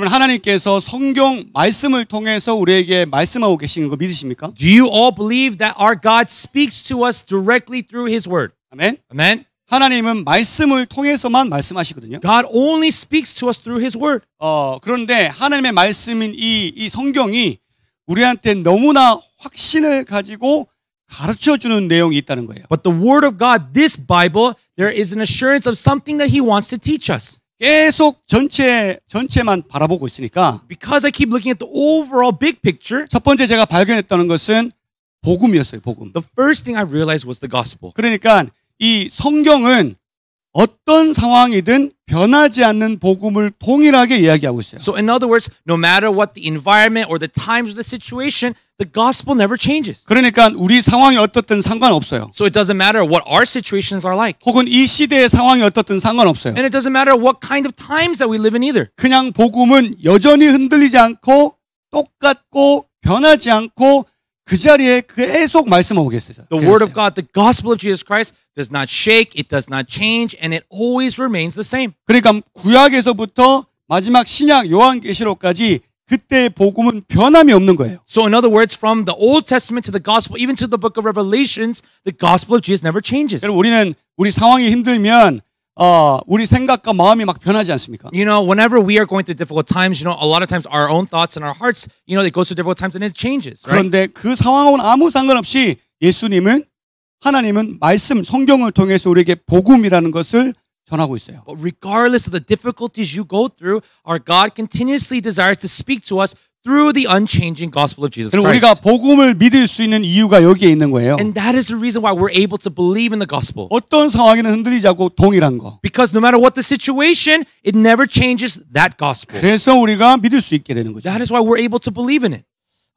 여러분 하나님께서 성경 말씀을 통해서 우리에게 말씀하고 계시는 거 믿으십니까? Do you all believe that our God speaks to us directly through His Word? 아멘. Amen. 하나님은 말씀을 통해서만 말씀하시거든요. God only speaks to us through His Word. 그런데 하나님의 말씀인 이 성경이 우리한테 너무나 확신을 가지고 가르쳐주는 내용이 있다는 거예요. But the Word of God, this Bible, there is an assurance of something that He wants to teach us. 계속 전체만 바라보고 있으니까 Because I keep looking at the overall big picture, 첫 번째 제가 발견했다는 것은 복음이었어요. 복음. the first thing I realized was the gospel. 그러니까 이 성경은 어떤 상황이든 변하지 않는 복음을 동일하게 이야기하고 있어요. So in other words, no matter what the environment or the times or the situation, the gospel never changes. 그러니까 우리 상황이 어떻든 상관없어요. So it doesn't matter what our situations are like. 혹은 이 시대의 상황이 어떻든 상관없어요. And it doesn't matter what kind of times that we live in either. 그냥 복음은 여전히 흔들리지 않고 똑같고 변하지 않고 그 자리에 계속 말씀하고 계세요. The word of God, the gospel of Jesus Christ does not shake, it does not change, and it always remains the same. 그러니까 구약에서부터 마지막 신약 요한계시록까지 그때의 복음은 변함이 없는 거예요. So in other words, from the Old Testament to the gospel, even to the book of Revelations, the gospel of Jesus never changes. 여러분 우리는 우리 상황이 힘들면 우리 생각과 마음이 막 변하지 않습니까? You know, whenever we are going through difficult times, you know, a lot of times our own thoughts and our hearts, you know, it goes through difficult times and it changes, right? 그런데 그 상황하고는 아무 상관없이 하나님은 말씀, 성경을 통해서 우리에게 복음이라는 것을 전하고 있어요. But regardless of the difficulties you go through, our God continuously desires to speak to us through the unchanging gospel of Jesus 그럼 Christ. 우리가 복음을 믿을 수 있는 이유가 여기에 있는 거예요. And that is the reason why we're able to believe in the gospel. 어떤 상황에는 흔들리지 않고 동일한 거. Because no matter what the situation, it never changes that gospel. 그래서 우리가 믿을 수 있게 되는 거죠. That is why we're able to believe in it.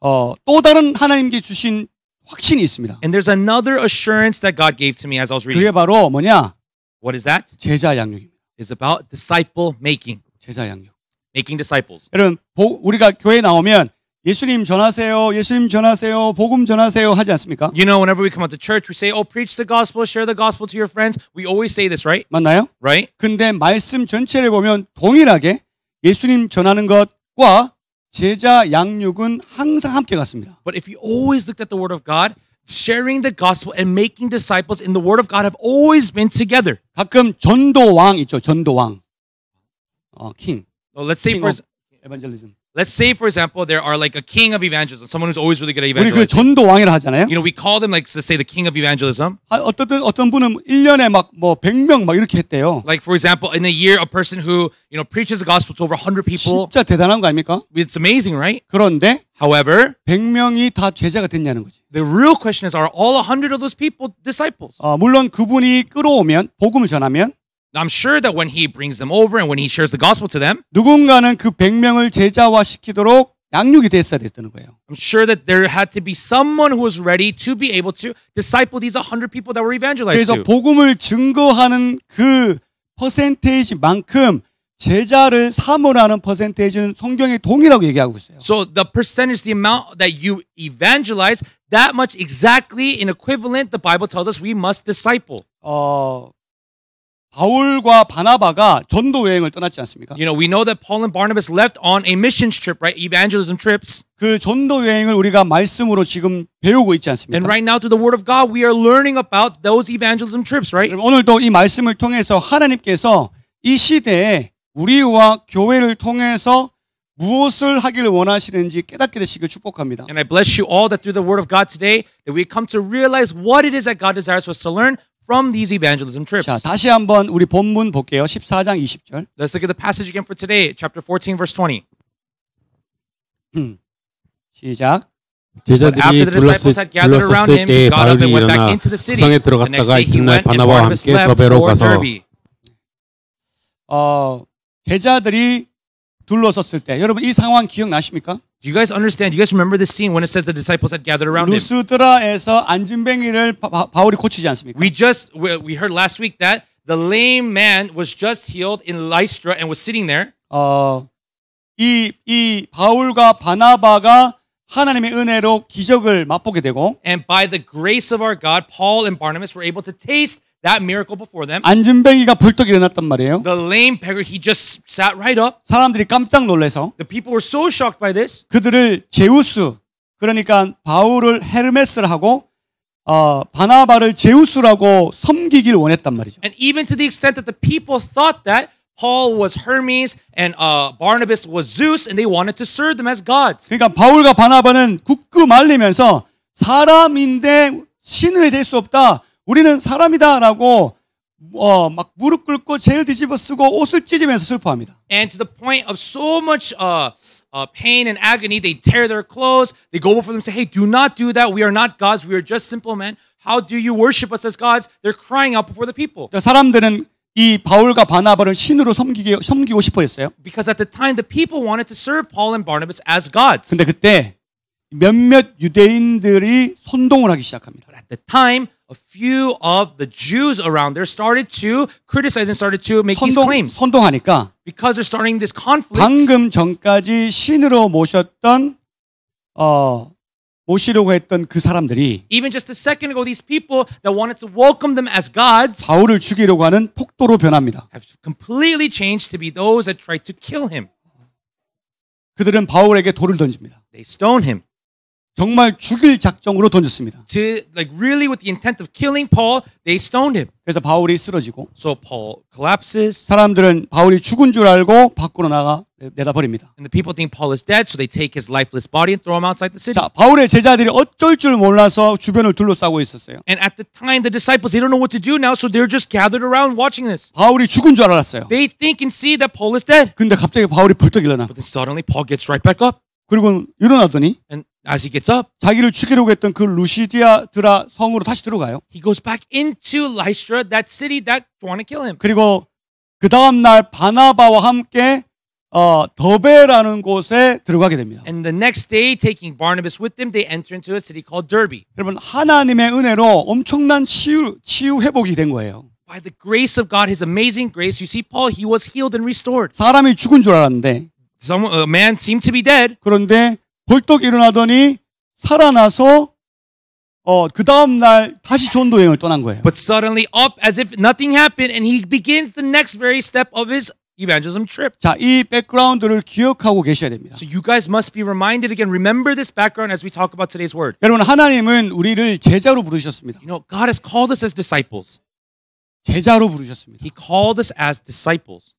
또 다른 하나님께 주신 확신이 있습니다. And there's another assurance that God gave to me as I was reading. 그게 바로 뭐냐? What is that? 제자 양육입니다. It's about disciple making. 제자 양육. Making disciples. 여러분, 우리가 교회 나오면 예수님 전하세요, 예수님 전하세요, 복음 전하세요 하지 않습니까? You know, whenever we come out to church, we say, oh, preach the gospel, share the gospel to your friends. We always say this, right? 맞나요? Right? 근데 말씀 전체를 보면 동일하게 예수님 전하는 것과 제자 양육은 항상 함께 갔습니다. But if you always looked at the word of God, sharing the gospel and making disciples in the word of God have always been together. 가끔 전도왕 있죠, 전도왕. king. So let's say, evangelism. let's say, for example, there are like a king of evangelism, someone who's always really good at 우리 그 evangelism. 전도왕이라 하잖아요. You know, we call them like, let's say, the king of evangelism. 어떤 분은 1년에 막 100명 막 이렇게 했대요. Like, for example, in a year, a person who, you know, preaches the gospel to over 100 people. 진짜 대단한 거 아닙니까? It's amazing, right? 그런데 However, 100명이 다 제자가 됐냐는 거지. the real question is, are all 100 of those people disciples? 물론 그분이 끌어오면 복음을 전하면 I'm sure that when he brings them over and when he shares the gospel to them, 누군가는 그 100명을 제자화 시키도록 양육이 됐어야 됐다는 거예요. I'm sure that there had to be someone who was ready to be able to disciple these 100 people that were evangelized 그래서 to. 복음을 증거하는 그 퍼센테이지만큼 제자를 사모하는 퍼센테이지는 성경에 동일하고 얘기하고 있어요. So the percentage, the amount that you evangelize, that much exactly in equivalent, the Bible tells us we must disciple. 바울과 바나바가 전도 여행을 떠났지 않습니까? You know, we know that Paul and Barnabas left on a missions trip, right? Evangelism trips. 그 전도 여행을 우리가 말씀으로 지금 배우고 있지 않습니까? And right now through the word of God, we are learning about those evangelism trips, right? 오늘도 이 말씀을 통해서 하나님께서 이 시대에 우리와 교회를 통해서 무엇을 하기를 원하시는지 깨닫게 되시길 축복합니다. And I bless you all that through the word of God today, that we come to realize what it is that God desires for us to learn from these evangelism trips. 자, 다시 한번 우리 본문 볼게요. 14장 20절. Let's look at the passage again for today, chapter 14, verse 20. 시작. After the disciples had gathered around him, he got up and went back into the city. The next day he went and Barnabas left for Derbe. 제자들이 둘러섰을 때, 여러분 이 상황 기억나십니까? Do you guys understand? Do you guys remember this scene when it says the disciples had gathered around him? 루스드라에서 안진뱅이를 바울이 고치지 않습니까? We heard last week that the lame man was just healed in Lystra and was sitting there. 이 바울과 바나바가 하나님의 은혜로 기적을 맛보게 되고 And by the grace of our God, Paul and Barnabas were able to taste that miracle before them. 안진뱅이가 벌떡 일어났단 말이에요. The lame beggar, he just sat right up. 사람들이 깜짝 놀라서 The people were so shocked by this. 그들을 제우스, 그러니까 바울을 헤르메스를 하고 바나바를 제우스라고 섬기길 원했단 말이죠. And even to the extent that the people thought that Paul was Hermes and Barnabas was Zeus, and they wanted to serve them as gods. 그러니까 바울과 바나바는 굳고 말리면서 사람인데 신을 될 수 없다. 우리는 사람이다라고 막 무릎 꿇고 죄를 뒤집어 쓰고 옷을 찢으면서 슬퍼합니다. And to the point of so much pain and agony, they tear their clothes. They go before them and say, "Hey, do not do that. We are not gods. We are just simple men. How do you worship us as gods?" They're crying out before the people. 사람들은 이 바울과 바나바를 신으로 섬기고 싶어 했어요. Because at the time, the people wanted to serve Paul and Barnabas as gods. 근데 그때 몇몇 유대인들이 선동을 하기 시작합니다. But at the time, a few of the Jews around there started to criticize and started to make these claims. 선동하니까 Because they're starting this conflict. 방금 전까지 신으로 모시려고 했던 그 사람들이 Even just a second ago, these people that wanted to welcome them as gods 바울을 죽이려고 하는 폭도로 변합니다. have completely changed to be those that tried to kill him. 그들은 바울에게 돌을 던집니다. They stone him. 정말 죽일 작정으로 던졌습니다. To like really with the intent of killing Paul, they stoned him. 그래서 바울이 쓰러지고 So Paul collapses. 사람들은 바울이 죽은 줄 알고 밖으로 내다 버립니다. And the people think Paul is dead, so they take his lifeless body and throw him outside the city. 자, 바울의 제자들이 어쩔 줄 몰라서 주변을 둘러싸고 있었어요. And at the time, the disciples, they don't know what to do now, so they're just gathered around watching this. 바울이 죽은 줄 알았어요. They think and see that Paul is dead. 근데 갑자기 바울이 벌떡 일어나. But then suddenly Paul gets right back up. 그리고 일어나더니 And as he gets up, 자기를 죽이려고 했던 그 루시디아드라 성으로 다시 들어가요. he goes back into Lystra, that city that wanted to kill him. 그리고 그 다음 날 바나바와 함께 더베라는 곳에 들어가게 됩니다. And the next day, taking Barnabas with them, they enter into a city called Derbe. 여러분 하나님의 은혜로 엄청난 치유 회복이 된 거예요. By the grace of God, His amazing grace, you see Paul, he was healed and restored. 사람이 죽은 줄 알았는데 A man seemed to be dead. 그런데 벌떡 일어나더니 살아나서 그 다음 날 다시 전도 여행을 떠난 거예요. But suddenly up as if nothing happened, and he begins the next very step of his evangelism trip. 자, 이 백그라운드를 기억하고 계셔야 됩니다. So you guys must be reminded again. Remember this background as we talk about today's word. 여러분 하나님은 우리를 제자로 부르셨습니다. You know, God has called us as disciples. 제자로 부르셨습니다. He called us as disciples.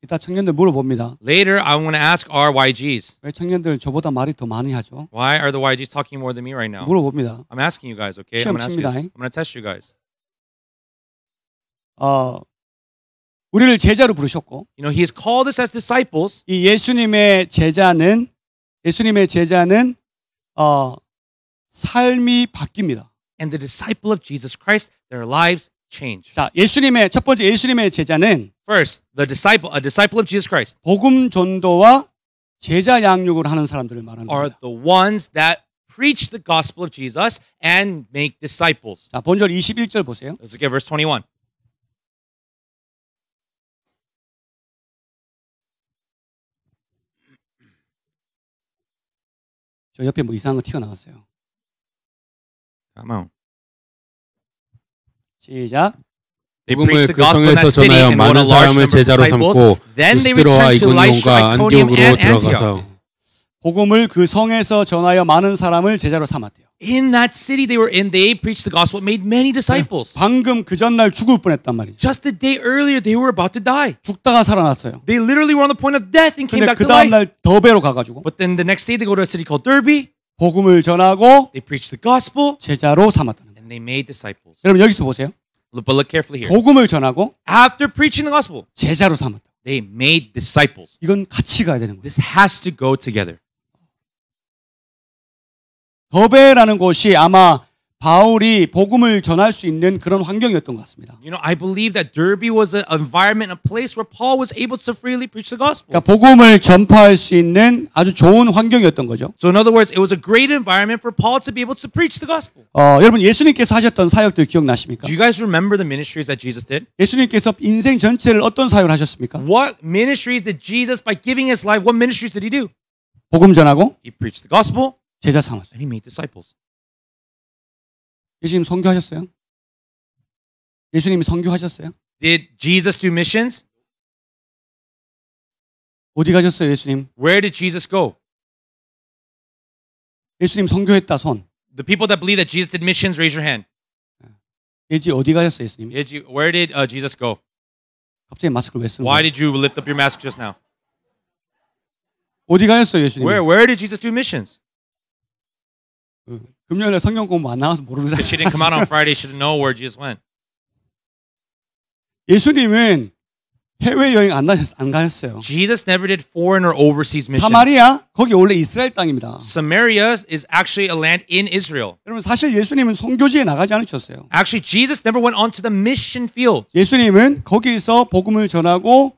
이따 청년들 물어봅니다. Later, I want to ask our YGs. 왜 청년들 저보다 말이 더 많이 하죠? Why are the YGs talking more than me right now? 물어봅니다. I'm asking you guys, okay? I'm going to test you guys. 우리를 제자로 부르셨고, You know, He has called us as disciples. 이 예수님의 제자는 삶이 바뀝니다. And the disciple of Jesus Christ, their lives change. 자, 첫 번째 예수님의 제자는 First, a disciple of Jesus Christ, 복음 전도와 제자 양육을 하는 사람들을 말하는 are 겁니다. the ones that preach the gospel of Jesus and make disciples. 자, 본절 21절 보세요. Let's look at verse 21. 저 옆에 뭐 이상한 거 튀어나왔어요. Come on. 시작. They preached the gospel in that city and won a large number of disciples. Then they returned to Lystra, Iconium, and Antioch. 복음을 그 성에서 전하여 많은 사람을 제자로 삼았대요. In that city they were in, they preached the gospel, made many disciples. 방금 그 전날 죽을 뻔했단 말이죠. Just the day earlier, they were about to die. 죽다가 살아났어요. They literally were on the point of death and came 근데 back 그 to 다음 life. 날 더베로 가가지고 But then the next day, they go to a city called Derbe. 복음을 전하고 They preached the gospel, 제자로 삼았다는 거예요. and they made disciples. 여러분 여기서 보세요. But look carefully here. 복음을 전하고 After preaching the gospel, 제자로 삼았다. they made disciples. 이건 같이 가야 되는 거예요. This has to go together. 더베라는 곳이 아마 바울이 복음을 전할 수 있는 그런 환경이었던 것 같습니다. You know, I believe that Derbe was an environment, a place where Paul was able to freely preach the gospel. 그러니까 복음을 전파할 수 있는 아주 좋은 환경이었던 거죠. So in other words, it was a great environment for Paul to be able to preach the gospel. 여러분 예수님께서 하셨던 사역들 기억나십니까? Do you guys remember the ministries that Jesus did? 예수님께서 인생 전체를 어떤 사역을 하셨습니까? What ministries did Jesus, by giving his life, what ministries did he do? 복음 전하고 He preached the gospel 제자 삼았어요. and he made disciples. 예수님 선교하셨어요? 예수님이 선교하셨어요? Did Jesus do missions? 어디 가셨어요, 예수님? Where did Jesus go? 예수님 선교했다, 손. The people that believe that Jesus did missions, raise your hand. 예지 어디 가셨어요, 예수님? Where did Jesus go? 갑자기 마스크를 왜 쓰는 Why 거예요? did you lift up your mask just now? 어디 가셨어요, 예수님? Where did Jesus do missions? 금요일에 성경 공부 안 나와서 모르잖아요. Because she didn't come out on Friday, she didn't know where Jesus went. 예수님은 해외 여행 안 가셨어요. Jesus never did foreign or overseas missions. 사마리아 거기 원래 이스라엘 땅입니다. Samaria is actually a land in Israel. 여러분 사실 예수님은 선교지에 나가지 않으셨어요. Actually, Jesus never went onto the mission field. 예수님은 거기서 복음을 전하고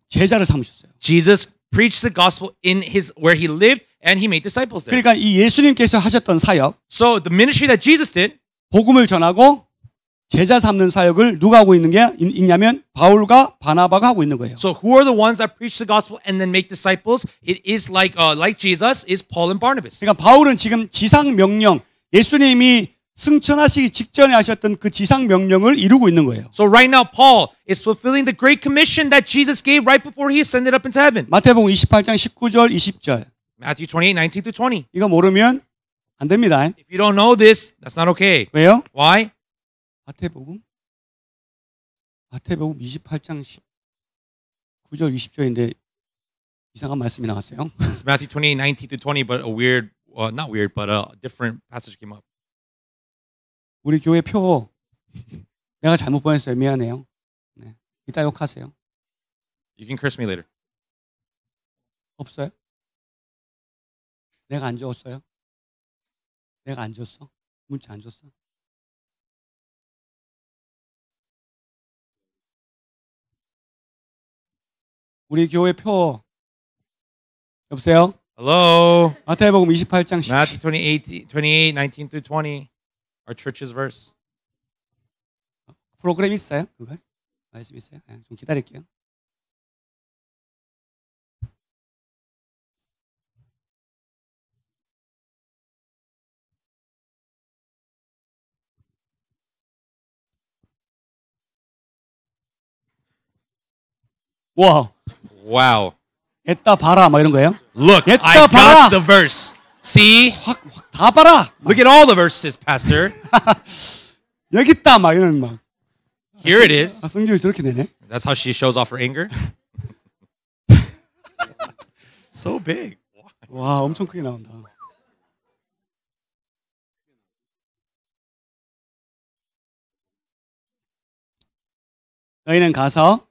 제자를 삼으셨어요. Jesus preached the gospel in where he lived, and he made disciples there. 그러니까 이 예수님께서 하셨던 사역, So the ministry that Jesus did, 복음을 전하고 제자 삼는 사역을 누가 하고 있냐면 바울과 바나바가 하고 있는 거예요. so who are the ones that preach the gospel and then make disciples? It is like Jesus is Paul and Barnabas. 그러니까 바울은 지금 지상 명령, 예수님이 승천하시기 직전에 하셨던 그 지상 명령을 이루고 있는 거예요. So right now, Paul is fulfilling the great commission that Jesus gave right before he ascended up into heaven. 마태복음 28장 19절 20절. Matthew 28, 19 through 20. 이거 모르면 안 됩니다. If you don't know this, that's not okay. 왜요? Why? 마태복음 28장 19절 20절인데 이상한 말씀이 나왔어요. It's Matthew 28, 19 through 20, but a weird, not weird, but a different passage came up. 우리 교회 표 내가 잘못 보냈어요. 미안해요. 네. 이따 욕하세요. You can curse me later. 없어요? 내가 안 줬어요? 내가 안 줬어? 문자 안 줬어? 우리 교회 표 여보세요? Hello? 마태복음 28장 10절. Matthew 28, 19 through 20. Our church's verse. 프로그램 있어요? 그거? 말씀 있어요? 좀 기다릴게요. 와, Wow. 했다 봐라 막 이런 거예요? Look, Get I the 봐라. got the verse. See? 확 다 봐라. Look at all the verses, Pastor. 여기 있다 막 이런 막. Here it is. 성질을 저렇게 내네. That's how she shows off her anger. So big. 와, 엄청 크게 나온다. 너희는 가서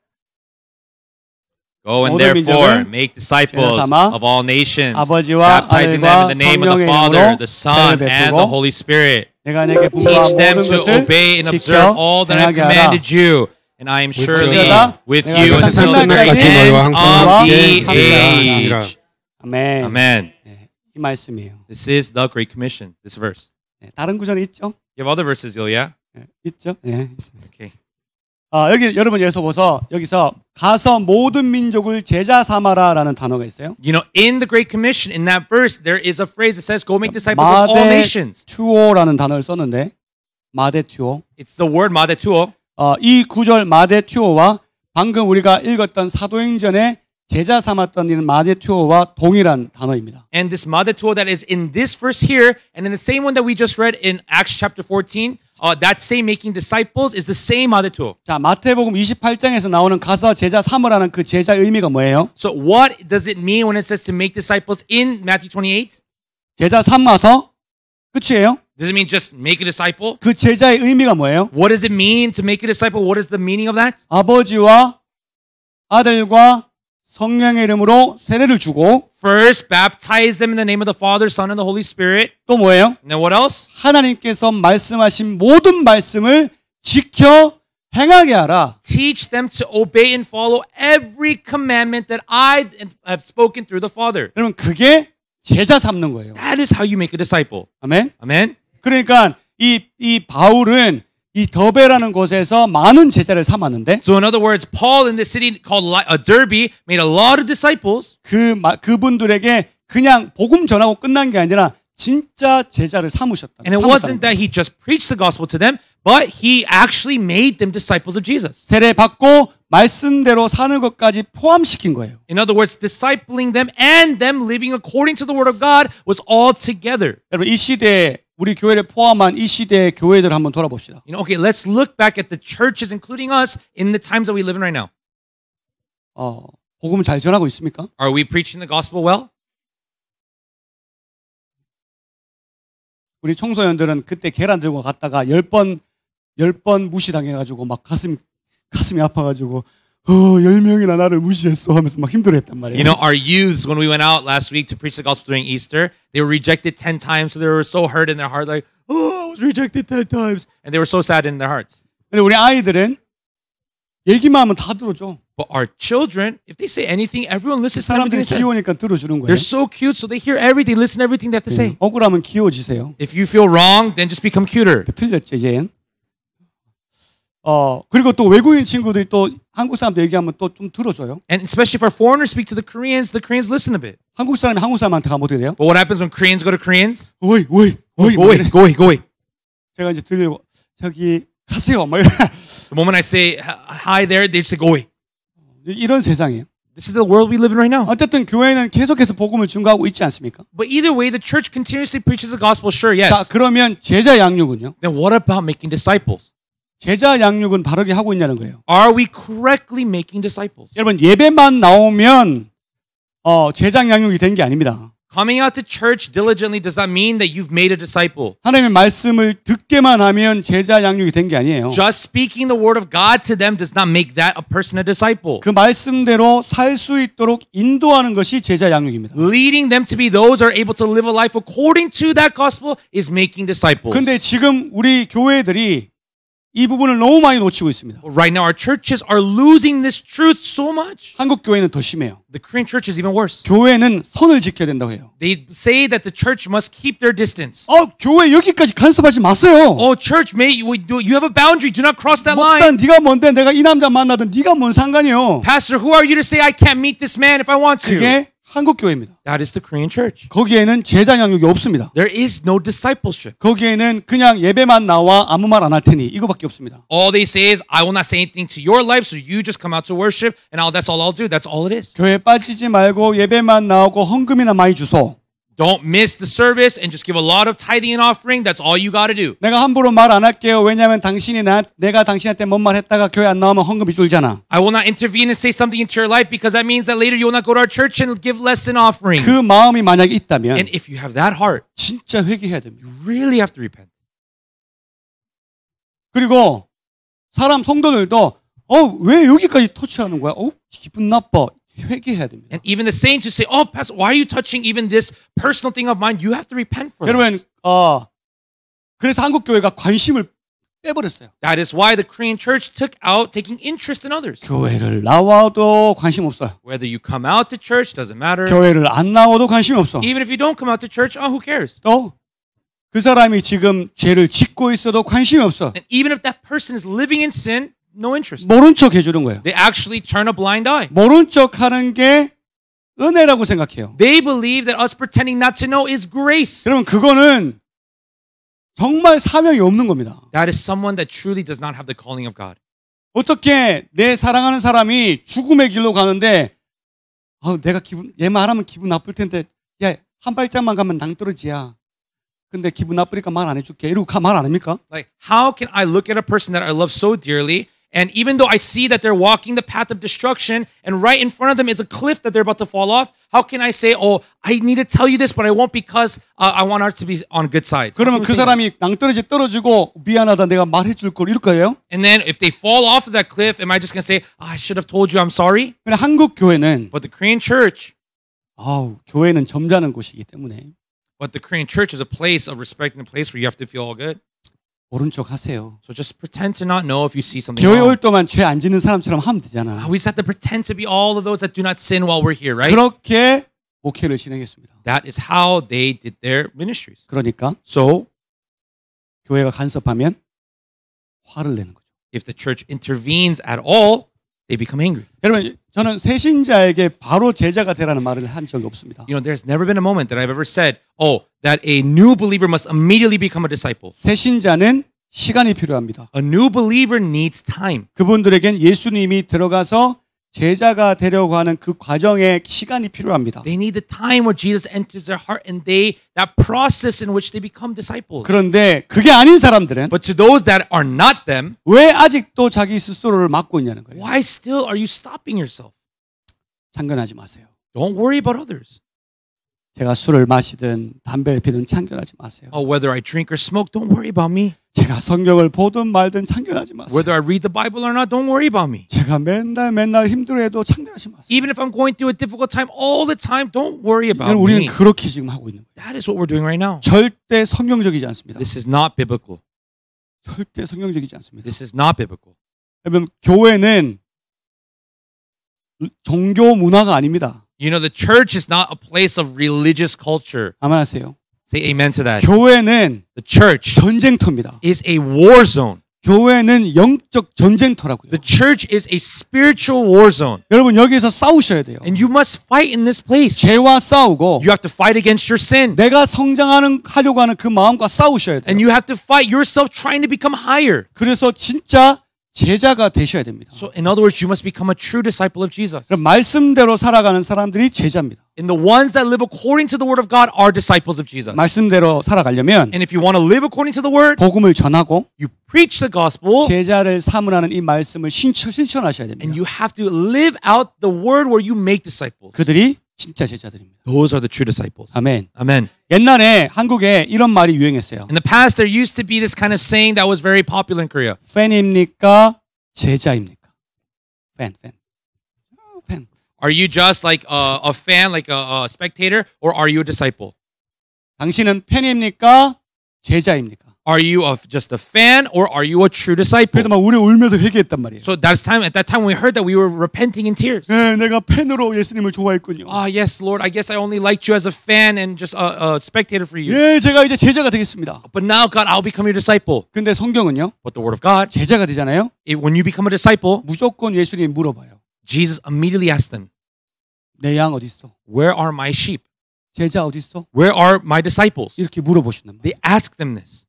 Go and 모든 therefore 민족을 make disciples 제자 삼아 of all nations, 아버지와 baptizing them 아들과 in the name of the 성령의 Father, 이름으로 the Son, 세례를 and 베푸고 the Holy Spirit. 내가 내게 분부한 Teach them 모든 to 것을 obey and observe 지켜 all that I've 행하게 하라. commanded you. And I am surely 어쩌다 with 내가 you 세상 until the very 끝날까지 end 너희와 of 함께 the 함께하리라. age. 아멘. Amen. 네, 이 말씀이에요. This is the Great Commission, this verse. 네, 다른 구절이 있죠? You have other verses, Ilya? 네, 있죠? 네, 있습니다. Okay. 여기 여러분 여기서 가서 모든 민족을 제자 삼아라라는 단어가 있어요. You know, in the Great Commission, in that verse, there is a phrase that says, go make disciples of all nations. 마데투오라는 단어를 썼는데 마데투오. It's the word madetuo. 이 구절 마데투오와 방금 우리가 읽었던 사도행전에 제자 삼았던 이 마데투오와 동일한 단어입니다. And this madetuo that is in this verse here, and in the same one that we just read in Acts chapter 14, that same making disciples is the same madetuo. 자, 마태복음 28장에서 나오는 가서 제자 삼으라는 그 제자의 의미가 뭐예요? So what does it mean when it says to make disciples in Matthew 28? 제자 삼아서 끝이에요? Does it mean just make a disciple? 그 제자의 의미가 뭐예요? What does it mean to make a disciple? What is the meaning of that? 아버지와 아들과 성령의 이름으로 세례를 주고 First, baptize them in the name of the Father, Son, and the Holy Spirit. 또 뭐예요? And then what else? 하나님께서 말씀하신 모든 말씀을 지켜 행하게 하라. Teach them to obey and follow every commandment that I have spoken through the Father. 여러분 그게 제자 삼는 거예요. That is how you make a disciple. 아멘. Amen? 그러니까 이 바울은 이 더베라는 곳에서 많은 제자를 삼았는데 So in other words, Paul in the city called Derbe made a lot of disciples. 그분들에게 그냥 복음 전하고 끝난 게 아니라 진짜 제자를 삼으셨다. And it wasn't that he just preached the gospel to them, but he actually made them disciples of Jesus. 세례 받고 말씀대로 사는 것까지 포함시킨 거예요. In other words, discipling them and them living according to the word of God was all together. 여러분 이 시대에 우리 교회를 포함한 이 시대의 교회들 한번 돌아봅시다. You know, okay, let's look back at the churches, including us, in the times that we live in right now. 복음을 잘 전하고 있습니까? Are we preaching the gospel well? 우리 청소년들은 그때 계란 들고 갔다가 10번 무시당해가지고 막 가슴이 아파가지고 10명이나 나를 무시했어 하면서 막 힘들어했단 말이에요. You know, our youths, when we went out last week to preach the gospel during Easter, they were rejected 10 times, so they were so hurt in their heart, like, I was rejected 10 times. And they were so sad in their hearts. 근데 우리 아이들은 얘기만 하면 다 들어줘. But our children, if they say anything, everyone listens to everything 사람들이 they say. 귀여우니까 들어주는 거예요. They're so cute, so they hear everything, listen to everything they have to say. 억울하면 귀여워지세요. If you feel wrong, then just become cuter. 틀렸지 이제. 그리고 또 외국인 친구들이 또 한국 사람들 얘기하면 또 좀 들어줘요. And especially if our foreigners speak to the Koreans listen a bit. 한국 사람이 한국 사람한테 가면 어떻게 돼요? But what happens when Koreans go to Koreans? 오이. Go away. 제가 이제 들려고 저기 가세요. 막 The moment I say hi there, they just say, go away. 이런 세상이에요. This is the world we live in right now. 어쨌든 교회는 계속해서 복음을 증거하고 있지 않습니까? But either way, the church continuously preaches the gospel, sure, 자, yes. 그러면 제자 양육은요? Then what about making disciples? 제자 양육은 바르게 하고 있냐는 거예요. Are we correctly making disciples? 여러분 예배만 나오면 제자 양육이 된 게 아닙니다. Coming out to church diligently does not mean that you've made a disciple. 하나님의 말씀을 듣게만 하면 제자 양육이 된 게 아니에요. Just speaking the word of God to them does not make that a person a disciple. 그 말씀대로 살 수 있도록 인도하는 것이 제자 양육입니다. Leading them to be those who are able to live a life according to that gospel is making disciples. 근데 지금 우리 교회들이 이 부분을 너무 많이 놓치고 있습니다. Right now, our churches are losing this truth so much. 한국 교회는 더 심해요. The Korean church is even worse. 교회는 선을 지켜야 된다고 해요. They say that the church must keep their distance. 교회 여기까지 간섭하지 마세요. Oh, church, you have a boundary. Do not cross that 목사 line. 네가 뭔데 내가 이 남자 만나든 네가 뭔 상관이요. Pastor, who are you to say I can't meet this man if I want to? 그게 한국 교회입니다. That is the Korean church. 거기에는 제자 양육이 없습니다. There is no discipleship. 거기에는 그냥 예배만 나와 아무 말 안 할 테니 이거밖에 없습니다. All they say is, I will not say anything to your life, so you just come out to worship, and that's all I'll do. That's all it is. 교회 빠지지 말고 예배만 나오고 헌금이나 많이 주소. Don't miss the service and just give a lot of tithing and offering. That's all you got to do. 내가 함부로 말 안 할게요. 왜냐하면 내가 당신한테 뭔 말 했다가 교회 안 나오면 헌금이 줄잖아. I will not intervene and say something into your life because that means that later you will not go to our church and give less in offering. 그 마음이 만약에 있다면 And if you have that heart, 진짜 회개해야 됩니다. you really have to repent. 그리고 성도들도 왜 여기까지 터치하는 거야? 기분 나빠. 회개해야 됩니다. And even the saints who say, oh, Pastor, why are you touching even this personal thing of mine? You have to repent for 여러분, that. 그래서 한국 교회가 관심을 빼버렸어요. That is why the Korean church took out taking interest in others. 교회를 나와도 관심 없어요. Whether you come out to church, doesn't matter. 교회를 안 나와도 관심이 없어. Even if you don't come out to church, who cares? 또 그 사람이 지금 죄를 짓고 있어도 관심이 없어. And even if that person is living in sin, no interest. 모른 척 해주는 거예요. They actually turn a blind eye. 모른 척 하는 게 은혜라고 생각해요. They believe that us pretending not to know is grace. 여러분 그거는 정말 사명이 없는 겁니다. That is someone that truly does not have the calling of God. 어떻게 내 사랑하는 사람이 죽음의 길로 가는데 내가 얘 말하면 기분 나쁠 텐데 야, 한 발짝만 가면 낭떠러지야. 근데 기분 나쁘니까 말 안 해줄게. 이러고 말 안 합니까? Like, how can I look at a person that I love so dearly, and even though I see that they're walking the path of destruction, and right in front of them is a cliff that they're about to fall off, how can I say, oh, I need to tell you this, but I won't because I want us to be on good sides? 그러면 그 사람이 낭떠러지 떨어지고 미안하다 내가 말해줄 걸 이럴 거예요? And then if they fall off of that cliff, am I just going to say, I should have told you I'm sorry? 근데 한국 교회는 But the Korean church, 교회는 점잖은 곳이기 때문에 But the Korean church is a place of respect and a place where you have to feel all good. 모른 척 하세요. So just pretend to not know if you see something 교회 올 wrong. 동안 죄 안 짓는 사람처럼 하면 되잖아. We just have to pretend to be all of those that do not sin while we're here, right? 그렇게 목회를 진행했습니다. That is how they did their ministries. 그러니까 So 교회가 간섭하면 화를 내는 거죠. if the church intervenes at all, they become angry. 여러분, 저는 새신자에게 바로 제자가 되라는 말을 한 적이 없습니다. You know, there's never been a moment that I've ever said, oh, that a new believer must immediately become a disciple. 새신자는 시간이 필요합니다. A new believer needs time. 그분들에겐 예수님이 들어가서 제자가 되려고 하는 그 과정에 시간이 필요합니다. They need the time where Jesus enters their heart and that process in which they become disciples. 그런데 그게 아닌 사람들은 But to those that are not them, 왜 아직도 자기 스스로를 막고 있냐는 거예요. why still are you stopping yourself? 참견하지 마세요. Don't worry about others. 제가 술을 마시든 담배를 피든 참견하지 마세요. Oh, whether I drink or smoke, don't worry about me. 제가 성경을 보든 말든 참견하지 마세요. Whether I read the Bible or not, don't worry about me. 제가 맨날 힘들어해도 참견하지 마세요. Even if I'm going through a difficult time all the time, don't worry about 우리는 me. 그렇게 지금 하고 있는 거예요. That is what we're doing right now. 절대 성경적이지 않습니다. This is not biblical. 절대 성경적이지 않습니다. This is not biblical. 여러분, 교회는 종교 문화가 아닙니다. You know, the church is not a place of religious culture. 아멘하세요. Say amen to that. 교회는 The church 전쟁터입니다. is a war zone. 교회는 영적 전쟁터라고요. The church is a spiritual war zone. 여러분, 여기서 싸우셔야 돼요. And you must fight in this place. 죄와 싸우고 You have to fight against your sin. 내가 하려고 하는 그 마음과 싸우셔야 돼요. And you have to fight yourself trying to become higher. 그래서 진짜 제자가 되셔야 됩니다. So in other words, you must become a true disciple of Jesus. 그럼 말씀대로 살아가는 사람들이 제자입니다. And the ones that live according to the word of God are disciples of Jesus. 말씀대로 살아가려면 And if you want to live according to the word, 복음을 전하고 you preach the gospel 제자를 삼으라는 이 말씀을 실천하셔야 됩니다. and you have to live out the word where you make disciples. 그들이 진짜 제자들입니다. Those are the true disciples. 아멘. Amen. 옛날에 한국에 이런 말이 유행했어요. In the past, there used to be this kind of saying that was very popular in Korea. 팬입니까? 제자입니까? 팬. Are you just like a fan, like a spectator, or are you a disciple? 당신은 팬입니까? 제자입니까? Are you just a fan, or are you a true disciple? 그래서 막 우리 울면서 회개했단 말이에요. So at that time we heard that we were repenting in tears. 네, 내가 팬으로 예수님을 좋아했군요. Ah, yes, Lord, I guess I only liked you as a fan and just a spectator for you. 예, 제가 이제 제자가 되겠습니다. But now, God, I'll become your disciple. 근데 성경은요, But the word of God, 제자가 되잖아요. when you become a disciple, 무조건 예수님이 물어봐요. Jesus immediately asked them, 내 양 어디 있어? where are my sheep? 제자 어디 있어? Where are my disciples? 이렇게 물어보신단 말이에요. They asked them this.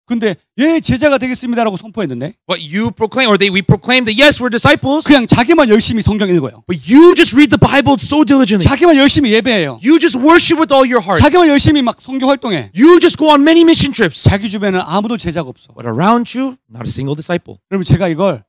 근데 예, 제자가 되겠습니다라고 선포했는데 But you proclaim, or we proclaim that yes, we're disciples. 그냥 자기만 열심히 성경 읽어요. But you just read the Bible so diligently. 자기만 열심히 예배해요. You just worship with all your heart. 자기만 열심히 막 선교 활동해. You just go on many mission trips. 자기 주변에는 아무도 제자가 없어. But around you, not a single disciple. 여러분, 제가 이걸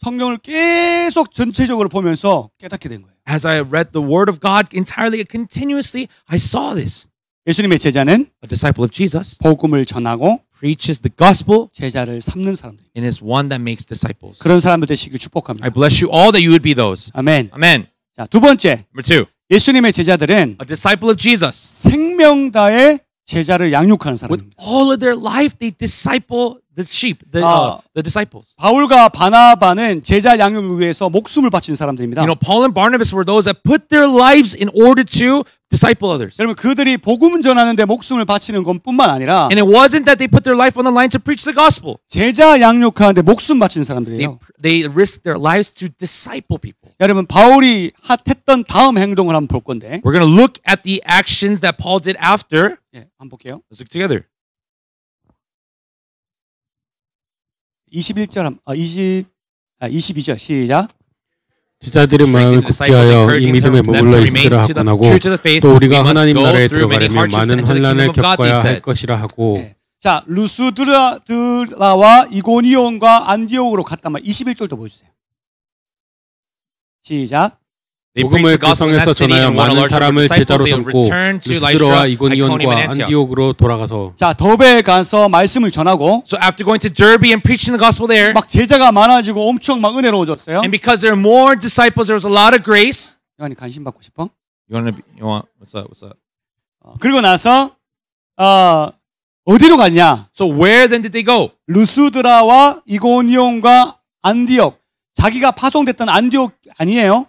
성경을 계속 전체적으로 보면서 깨닫게 된 거예요. As I read the Word of God entirely, continuously, I saw this. 예수님의 제자는 A disciple of Jesus 복음을 전하고 preaches the gospel 제자를 삼는 사람들. and is one that makes disciples. 그런 사람들 되시길 축복합니다. I bless you all that you would be those. 아멘. Amen. 자, 두 번째, Number two, 예수님의 제자들은 a disciple of Jesus. 생명 다해 제자를 양육하는 With 사람입니다. all of their life, they disciple the sheep, the disciples. 바울과 바나바는 제자 양육을 위해서 목숨을 바친 사람들입니다. You know, Paul and Barnabas were those that put their lives in order to disciple others. 여러분, 그들이 복음 전하는데 목숨을 바치는 것뿐만 아니라 And it wasn't that they put their life on the line to preach the gospel. 제자 양육하는데 목숨 바치는 사람들이에요. They risked their lives to disciple people. 여러분, 바울이 했던 다음 행동을 한번 볼 건데, We're going to look at the actions that Paul did after. 예, 한번 볼게요. Let's look together. 22절 시작. 제자들의 마음을 굳게 하여 이 믿음에 머물러 있으라 하고 또 우리가 하나님 나라에 들어가려면 많은 환난을 겪어야 할 것이라 하고. 네. 자, 루스드라와 이고니온과 안디옥으로 갔단 말. 21절도 보여주세요. 시작. 복음을 그 성에서 전하여 많은 사람을 제자로 삼고 루스드라와 이고니온과 안디옥으로 돌아가서. 자, 더베에 가서 말씀을 전하고. So after going to Derbe and preaching the gospel there, 막 제자가 많아지고 엄청 막 은혜로워졌어요. and because there are more disciples, there was a lot of grace. 요한이 관심 받고 싶어? You want what's up? What's up? 그리고 나서 어디로 갔냐? So where then did they go? 루스드라와 이고니온과 안디옥. 자기가 파송됐던 안디옥 아니에요.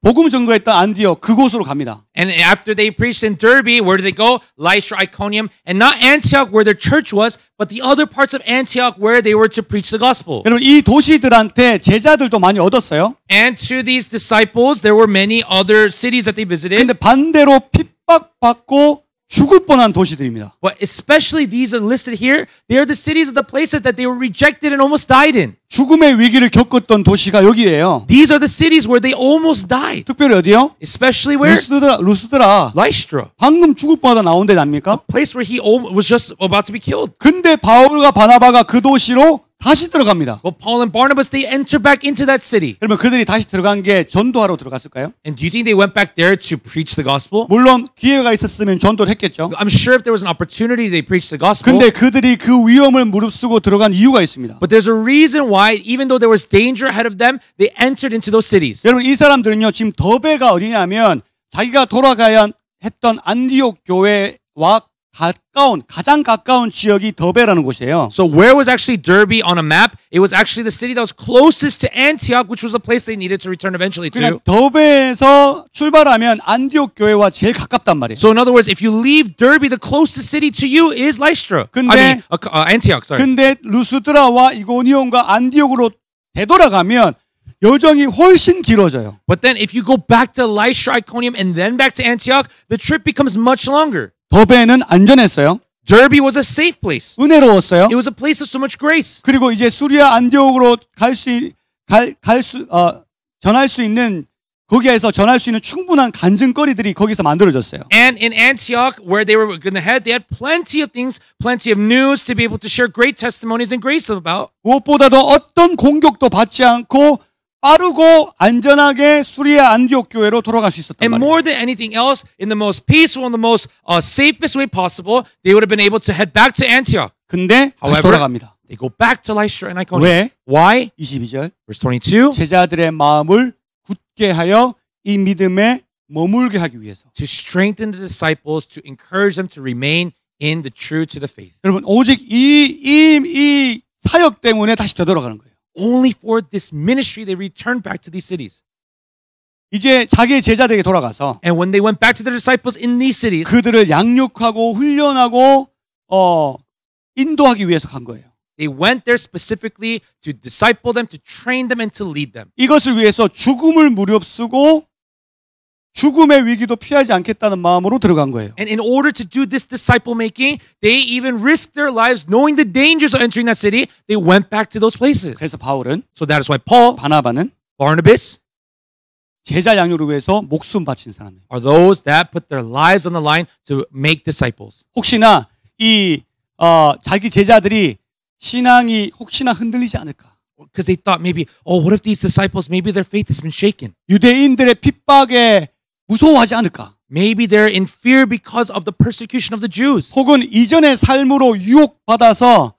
복음 전거했던 안디옥 그곳으로 갑니다. And after they preached in Derbe, where did they go? Lystra, Iconium, and not Antioch where their church was, but the other parts of Antioch where they were to preach the gospel. 여러분 이 도시들한테 제자들도 많이 얻었어요. And to these disciples, there were many other cities that they visited. 근데 반대로 핍박받고 죽을 뻔한 도시들입니다. But especially these are listed here. They are the cities of the places that they were rejected and almost died in. 죽음의 위기를 겪었던 도시가 여기예요. These are the cities where they almost died. 특별히 어디요? Especially where? 루스드라. Lystra. 방금 죽을 뻔하다 나온 데 납니까? A place where he was just about to be killed. 근데 바울과 바나바가 그 도시로 다시 들어갑니다. Well, Paul and Barnabas, they enter back into that city. 그러면 그들이 다시 들어간 게 전도하러 들어갔을까요? And do you think they went back there to preach the gospel? 물론 기회가 있었으면 전도를 했겠죠. I'm sure if there was an opportunity, they preached the gospel. 근데 그들이 그 위험을 무릅쓰고 들어간 이유가 있습니다. But there's a reason why, even though there was danger ahead of them, they entered into those cities. 여러분 이 사람들은요 지금 더베가 어디냐면 자기가 돌아가야 했던 안디옥 교회와 가장 가까운 지역이 더베라는 곳이에요. So where was actually Derbe on a map? It was actually the city that was closest to Antioch, which was the place they needed to return eventually to. 더베에서 출발하면 안디옥 교회와 제일 가깝단 말이에요. So in other words, if you leave Derbe, the closest city to you is Lystra. Antioch. Sorry. 근데 루스드라와 이고니온과 안디옥으로 되돌아가면 여정이 훨씬 길어져요. But then if you go back to Lystra, Iconium, and then back to Antioch, the trip becomes much longer. 더베는 안전했어요. Derbe was a safe place. 은혜로웠어요. It was a place of so much grace. 그리고 이제 수리아 안디옥으로 전할 수 있는 거기에서 전할 수 있는 충분한 간증거리들이 거기서 만들어졌어요. And in Antioch, where they were going to head, they had plenty of things, plenty of news to be able to share great testimonies and grace about. 무엇보다도 어떤 공격도 받지 않고 빠르고 안전하게 수리아 안디옥 교회로 돌아갈 수 있었단 And 말이에요. more than anything else, in the most peaceful and the most safest way possible, they would have been able to head back to Antioch. 근데 다시 However, 돌아갑니다. they go back to Lystra and Iconium. 왜? Why? 22절. Verse 22. 제자들의 마음을 굳게 하여 이 믿음에 머물게 하기 위해서. To strengthen the disciples, to encourage them to remain in the true to the faith. 여러분 오직 이 사역 때문에 다시 되돌아가는 거예요. Only for this ministry they returned back to these cities. 이제 자기의 제자들에게 돌아가서 And when they went back to their disciples in these cities, 그들을 양육하고 훈련하고 인도하기 위해서 간 거예요. they went there specifically to disciple them, to train them, and to lead them. 이것을 위해서 죽음을 무릅쓰고 죽음의 위기도 피하지 않겠다는 마음으로 들어간 거예요. And in order to do this disciple making, they even risked their lives, knowing the dangers of entering that city. They went back to those places. 그래서 바울은 So that is why Paul, 바나바는 Barnabas 제자 양육을 위해서 목숨 바친 사람이에요. are those that put their lives on the line to make disciples. 혹시나 자기 제자들이 신앙이 혹시나 흔들리지 않을까? Because they thought maybe, what if these disciples, maybe their faith has been shaken? 유대인들의 핍박에 무서워하지 않을까? Maybe they're in fear because of the persecution of the Jews. 혹은 이전의 삶으로 유혹받아서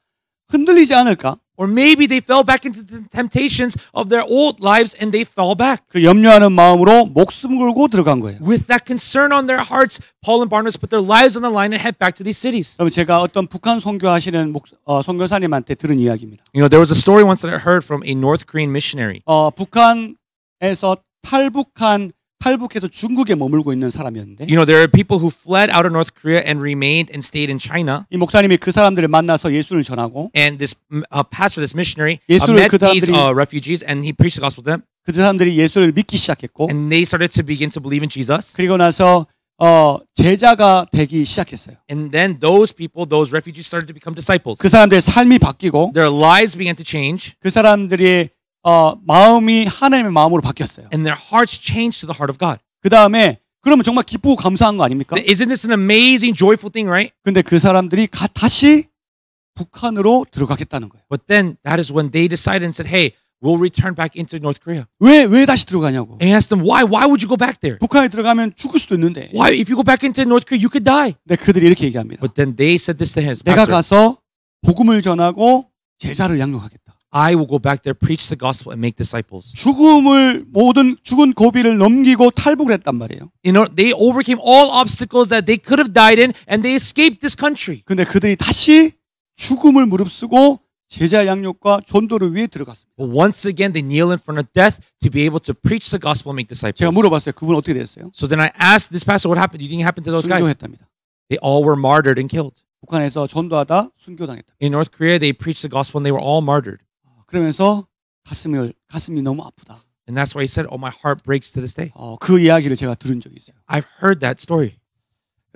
흔들리지 않을까? Or maybe they fell back into the temptations of their old lives and they fell back. 그 염려하는 마음으로 목숨 걸고 들어간 거예요. With that concern on their hearts, Paul and Barnabas put their lives on the line and head back to these cities. 그럼 제가 어떤 북한 선교하시는 선교사님한테 들은 이야기입니다. You know, there was a story once that I heard from a North Korean missionary. 북한에서 탈북해서 중국에 머물고 있는 사람이었는데 You know, there are people who fled out of North Korea and remained and stayed in China. 이 목사님이 그 사람들을 만나서 예수를 전하고 And this pastor, this missionary, 예수를 met these refugees and he preached the gospel to them. 그 사람들이 예수를 믿기 시작했고 And they started to begin to believe in Jesus. 그리고 나서 제자가 되기 시작했어요. And then those people, those refugees started to become disciples. 그 사람들의 삶이 바뀌고 Their lives began to change. 그 사람들이 마음이 하나님의 마음으로 바뀌었어요. And their hearts changed to the heart of God. 그 다음에 그러면 정말 기쁘고 감사한 거 아닙니까? Isn't this an amazing, joyful thing, right? 근데 그 사람들이 다시 북한으로 들어가겠다는 거예요. But then that is when they decided and said, hey, we'll return back into North Korea. 왜 다시 들어가냐고. And he asked them, why? Why would you go back there? 북한에 들어가면 죽을 수도 있는데. Why? If you go back into North Korea, you could die. 근데 그들이 이렇게 얘기합니다. But then they said this to his 내가 pastor. 가서 복음을 전하고 제자를 양육하겠다. I will go back there, preach the gospel, and make disciples. 모든 죽은 고비를 넘기고 탈북을 했단 말이에요. You know, they overcame all obstacles that they could have died in, and they escaped this country. 근데 그들이 다시 죽음을 무릅쓰고 제자 양육과 전도를 위해 들어갔습니다. But once again, they kneel in front of death to be able to preach the gospel and make disciples. 제가 물어봤어요. 그분 어떻게 됐어요? So then I asked this pastor, what happened? Do you think it happened to those guys? 순교했답니다. They all were martyred and killed. 북한에서 전도하다 순교당했다. In North Korea, they preached the gospel and they were all martyred. 그러면서 가슴이 너무 아프다. And that's why he said, oh, my heart breaks to this day. 그 이야기를 제가 들은 적이 있어요. I've heard that story.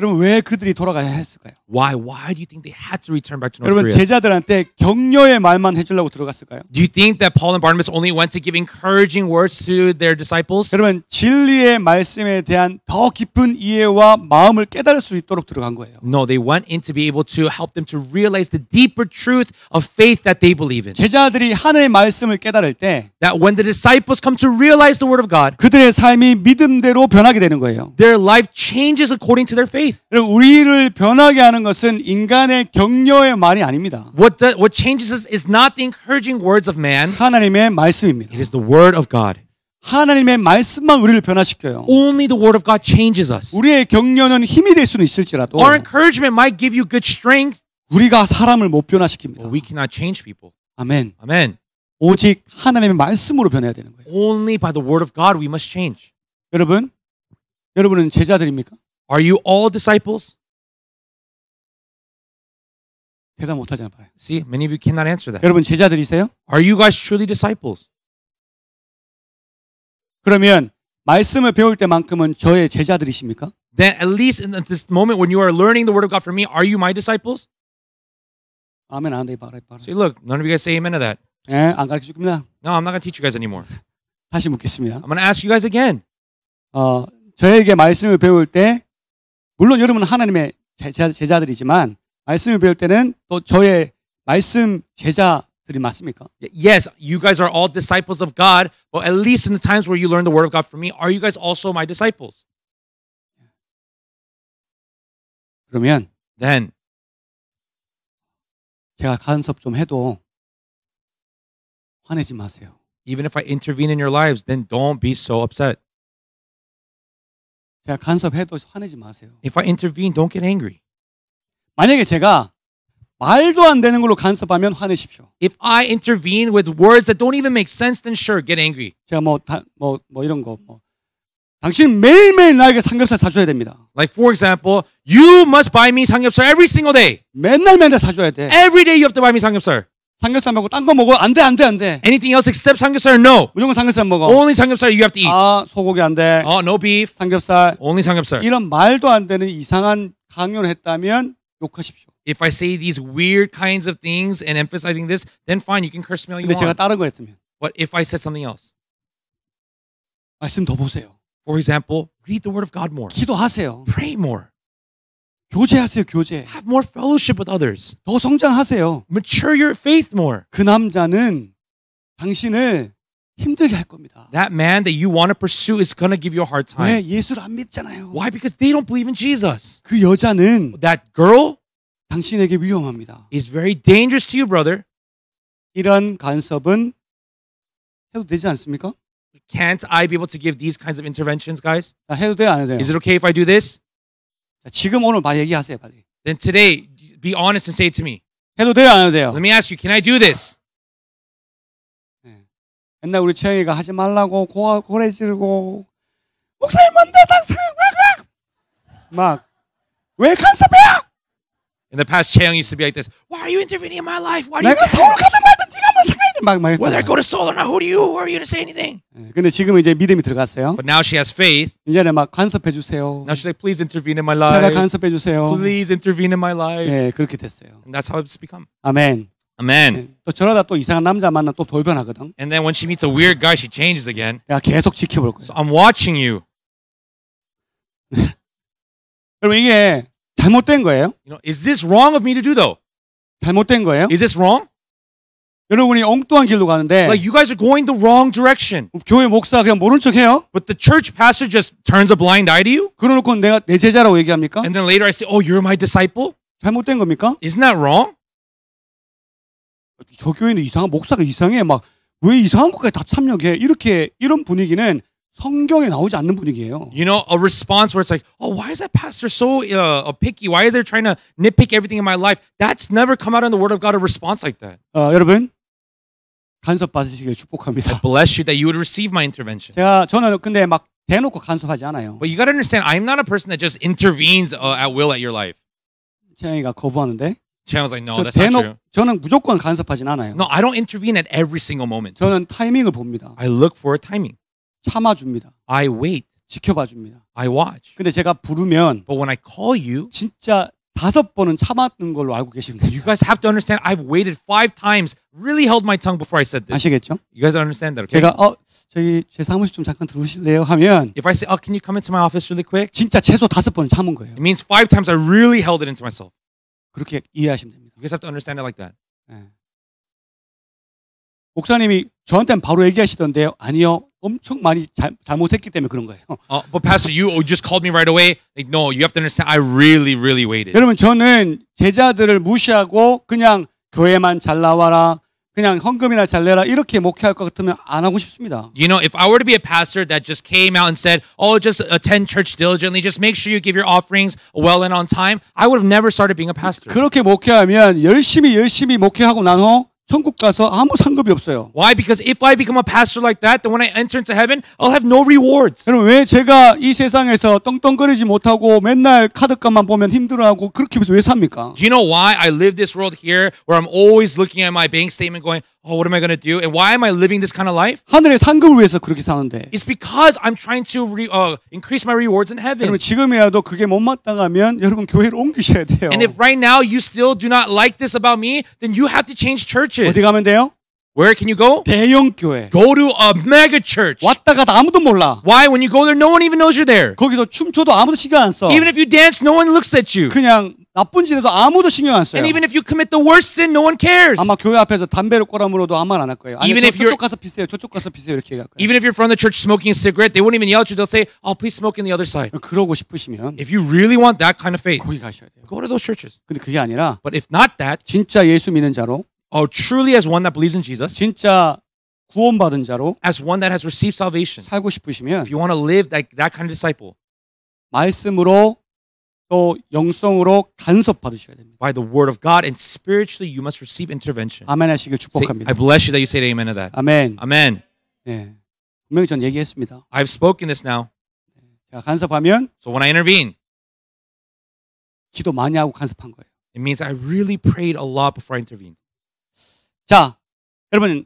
여러분 왜 그들이 돌아가야 했을까요? Why do you think they had to return back to North 여러분 Korea? 제자들한테 격려의 말만 해주려고 들어갔을까요? Do you think that Paul and Barnabas only went to give encouraging words to their disciples? 여러분 진리의 말씀에 대한 더 깊은 이해와 마음을 깨달을 수 있도록 들어간 거예요. No, they went in to be able to help them to realize the deeper truth of faith that they believe in. 제자들이 하나님의 말씀을 깨달을 때 That when the disciples come to realize the word of God, 그들의 삶이 믿음대로 변하게 되는 거예요. their life changes according to their faith. 여러분 우리를 변하게 하는 것은 인간의 격려의 말이 아닙니다. What changes us is not the encouraging words of man. 하나님의 말씀입니다. It is the word of God. 하나님의 말씀만 우리를 변화시켜요. Only the word of God changes us. 우리의 격려는 힘이 될 수는 있을지라도 Our encouragement might give you good strength. 우리가 사람을 못 변화시킵니다. But we cannot change people. 아멘. Amen. 오직 하나님의 말씀으로 변해야 되는 거예요. Only by the word of God we must change. 여러분은 제자들입니까? Are you all disciples? 대답 못 하잖아요. See, many of you cannot answer that. 여러분 제자들이세요? Are you guys truly disciples? 그러면 말씀을 배울 때만큼은 저의 제자들이십니까? Then at least in this moment when you are learning the word of God from me, are you my disciples? 아멘 안 돼. 봐라. See, look, none of you guys say amen to that. 예, 안 가르쳐 줍니다. No, I'm not going to teach you guys anymore. 다시 묻겠습니다. I'm going to ask you guys again. 저에게 말씀을 배울 때 물론 여러분은 하나님의 제자들이지만 말씀을 배울 때는 또 저의 말씀 제자들이 맞습니까? Yes, you guys are all disciples of God, but at least in the times where you learn the word of God from me, are you guys also my disciples? 그러면 Then 제가 간섭 좀 해도 화내지 마세요. even if I intervene in your lives, then don't be so upset. 제가 간섭해도 화내지 마세요. If I intervene, don't get angry. 만약에 제가 말도 안 되는 걸로 간섭하면 화내십시오. If I intervene with words that don't even make sense, then sure, get angry. 제가 이런 거 당신 매일매일 나에게 삼겹살 사줘야 됩니다. Like for example, you must buy me 삼겹살 every single day. 맨날 사줘야 돼. Every day you have to buy me 삼겹살. 삼겹살 먹고 딴 거 먹어? 안 돼. Anything else except 삼겹살? No. 무조건 삼겹살 먹어. Only 삼겹살 you have to eat. 소고기 안 돼. No beef. 삼겹살. Only 삼겹살. 이런 말도 안 되는 이상한 강요를 했다면 욕하십시오. If I say these weird kinds of things and emphasizing this, then fine, you can curse me all you 근데 제가 want. 다른 거 했으면 What if I said something else? 말씀 더 보세요. For example, read the word of God more. 기도하세요. Pray more. 교제하세요. 교제. Have more fellowship with others. 더 성장하세요. Mature your faith more. 그 남자는 당신을 힘들게 할 겁니다. That man that you want to pursue is going to give you a hard time. 왜? 예수를 안 믿잖아요. Why? Because they don't believe in Jesus. 그 여자는 That girl 당신에게 위험합니다. is very dangerous to you, brother. 이런 간섭은 해도 되지 않습니까? Can't I be able to give these kinds of interventions, guys? 해도 돼요, 안 해도 돼요? Is it okay if I do this? 지금 오늘 말 얘기하세요, 빨리. Then today, be honest and say it to me. 해도 돼요, 안 해도 돼요? Let me ask you, can I do this? 옛날 우리 채영이가 하지 말라고 고래 지르고 목사님 뭔데 막 왜 간섭해요? In the past, Chaeyoung used to be like this. Why are you intervening in my life? Why do you 내가 서울 가든 말든 네가 뭐 상관이 막 Whether I go to Seoul or not, who are you to say anything? 근데 지금은 이제 믿음이 들어갔어요. But now she has faith. 이제는 막 간섭해 주세요. Now she's like, please intervene in my 제발 life. 간섭해 주세요. Please intervene in my life. 네, 그렇게 됐어요. And that's how it's become. 아멘. Amen. 또 저러다 또 이상한 남자 만나 또 돌변하거든. And then when she meets a weird guy, she changes again. 내가 계속 지켜볼 거예요. So I'm watching you. 여러분 이게 잘못된 거예요? You know, is this wrong of me to do though? 잘못된 거예요? Is this wrong? 여러분이 엉뚱한 길로 가는데 Like you guys are going the wrong direction. 교회 목사 그냥 모른 척해요? But the church pastor just turns a blind eye to you? 그러놓고 내가 내 제자라고 얘기합니까? And then later I say, oh, you're my disciple? 잘못된 겁니까? Isn't that wrong? 저 교회는 이상한 목사가 이상해 막 왜 이상한 것까지 다 참여해 이런 분위기는 성경에 나오지 않는 분위기예요. You know, a response where it's like, oh, why is that pastor so picky? Why are they trying to nitpick everything in my life? That's never come out in the Word of God, a response like that. 여러분, 간섭 받으시길 I 축복합니다. bless you that you would receive my intervention. 저는 근데 막 대놓고 간섭하지 않아요. But you got to understand, I'm not a person that just intervenes at will at your life. 채영이가 거부하는데. Channel's like, no, that's not true. 저는 무조건 간섭하진 않아요. No, I don't intervene at every single moment. 저는 타이밍을 봅니다. I look for a timing. 참아줍니다. I wait. 지켜봐줍니다. I watch. 근데 제가 부르면 But when I call you, 진짜 5번은 참았는 걸로 알고 계시면 you guys have to understand, I've waited 5 times, really held my tongue before I said this. 아시겠죠? You guys understand that, okay? 제가 저희 제 사무실 좀 잠깐 들어오실래요? 하면 If I say, can you come into my office really quick? 진짜 최소 5번은 참은 거예요. It means 5 times I really held it into myself. 그렇게 이해하시면 됩니다. You guys have to understand it like that. 네. 목사님이 저한테는 바로 얘기하시던데요. 아니요. 엄청 많이 잘못했기 때문에 그런 거예요. But Pastor, you just called me right away. Like, no, you have to understand, I really, really waited. 여러분, 저는 제자들을 무시하고 그냥 교회만 잘 나와라, 그냥 헌금이나 잘 내라 이렇게 목회할 것 같으면 안 하고 싶습니다. You know, if I were to be a pastor that just came out and said, oh, just attend church diligently, just make sure you give your offerings well and on time, I would have never started being a pastor. 그렇게 목회하면 열심히 목회하고 난 후 천국 가서 아무 상급이 없어요. Why? Because if I become a pastor like that, then when I enter into heaven, I'll have no rewards. 여러분, 왜 제가 이 세상에서 떵떵거리지 못하고 맨날 카드값만 보면 힘들어하고 그렇게 해서 왜 삽니까? Do you know why I live this world here where I'm always looking at my bank statement going, oh, what am I going to do? And why am I living this kind of life? 하늘의 상급을 위해서 그렇게 사는데. It's because I'm trying to increase my rewards in heaven. 여러분, 지금이라도 그게 못마땅하면 여러분 교회를 옮기셔야 돼요. And if right now you still do not like this about me, then you have to change churches. 어디 가면 돼요? Where can you go? 대형 교회. Go to a mega church. 왔다 갔다 아무도 몰라. Why? When you go there, no one even knows you're there. 거기서 춤춰도 아무도 신경 안 써. Even if you dance, no one looks at you. 그냥 나쁜 짓 해도 아무도 신경 안 써요. And even if you commit the worst sin, no one cares. 아마 교회 앞에서 담배를 꼬라물어도 아무 말 안 할 거예요. 아니, Even if 저쪽 가서 피세요. 저쪽 가서 피세요. 이렇게 얘기할 거예요. Even if you're from the church smoking a cigarette, they won't even yell at you. They'll say, oh, please smoke in the other side. 그러고 싶으시면 If you really want that kind of faith, 거기 가셔야 돼요. go to those churches. 근데 그게 아니라 But if not that, 진짜 예수 믿는 자로 truly as one that believes in Jesus, 진짜 구원받은 자로 as one that has received salvation, 살고 싶으시면 if you want to live that kind of disciple, 말씀으로 또 영성으로 간섭 받으셔야 됩니다. by the word of God and spiritually you must receive intervention. 아멘 하시길 Say, 축복합니다. I bless you that you say amen to that. 아멘. Amen. 네. 분명히 전 얘기했습니다. I've spoken this now. 제가 간섭하면 So when I intervene, 기도 많이 하고 간섭한 거예요. it means I really prayed a lot before I intervened. 자, 여러분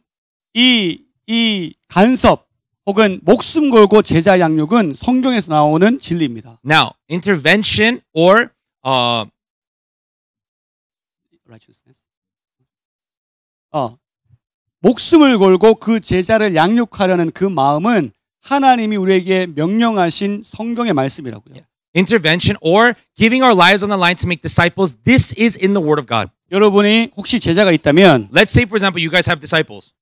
이 간섭 혹은 목숨 걸고 제자 양육은 성경에서 나오는 진리입니다. Now, intervention or 목숨을 걸고 그 제자를 양육하려는 그 마음은 하나님이 우리에게 명령하신 성경의 말씀이라고요. intervention or giving our lives on the line to make disciples. This is in the Word of God. 여러분이 혹시 제자가 있다면 Let's say, for example, you guys have disciples.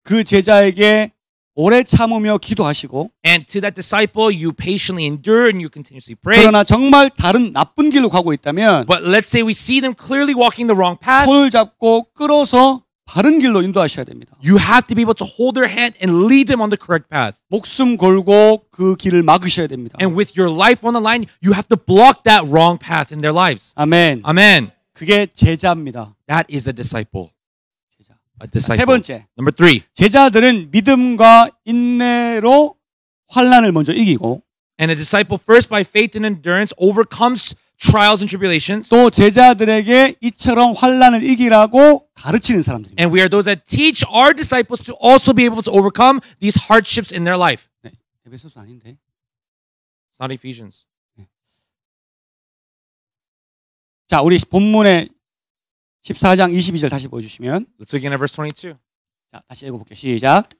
그 제자에게 오래 참으며 기도하시고 And to that disciple, you patiently endure and you continuously pray. 그러나 정말 다른 나쁜 길로 가고 있다면 But let's say we see them clearly walking the wrong path. 손을 잡고 끌어서 바른 길로 인도하셔야 됩니다. You have to be able to hold their hand and lead them on the correct path. 목숨 걸고 그 길을 막으셔야 됩니다. And with your life on the line, you have to block that wrong path in their lives. 아멘. Amen. 그게 제자입니다. That is a disciple. 제자. A disciple. 세 번째. Number 3. 제자들은 믿음과 인내로 환난을 먼저 이기고 And a disciple first by faith and endurance overcomes trials and tribulations. 또 제자들에게 이처럼 환난을 이기라고 가르치는 사람들입니다. And we are those that teach our disciples to also be able to overcome these hardships in their life. 네, 에베소서 아닌데. It's not Ephesians. 자, 우리 본문의 14장 22절 다시 보여주시면 Let's look again at verse 22. 자, 다시 읽어볼게요. 시작.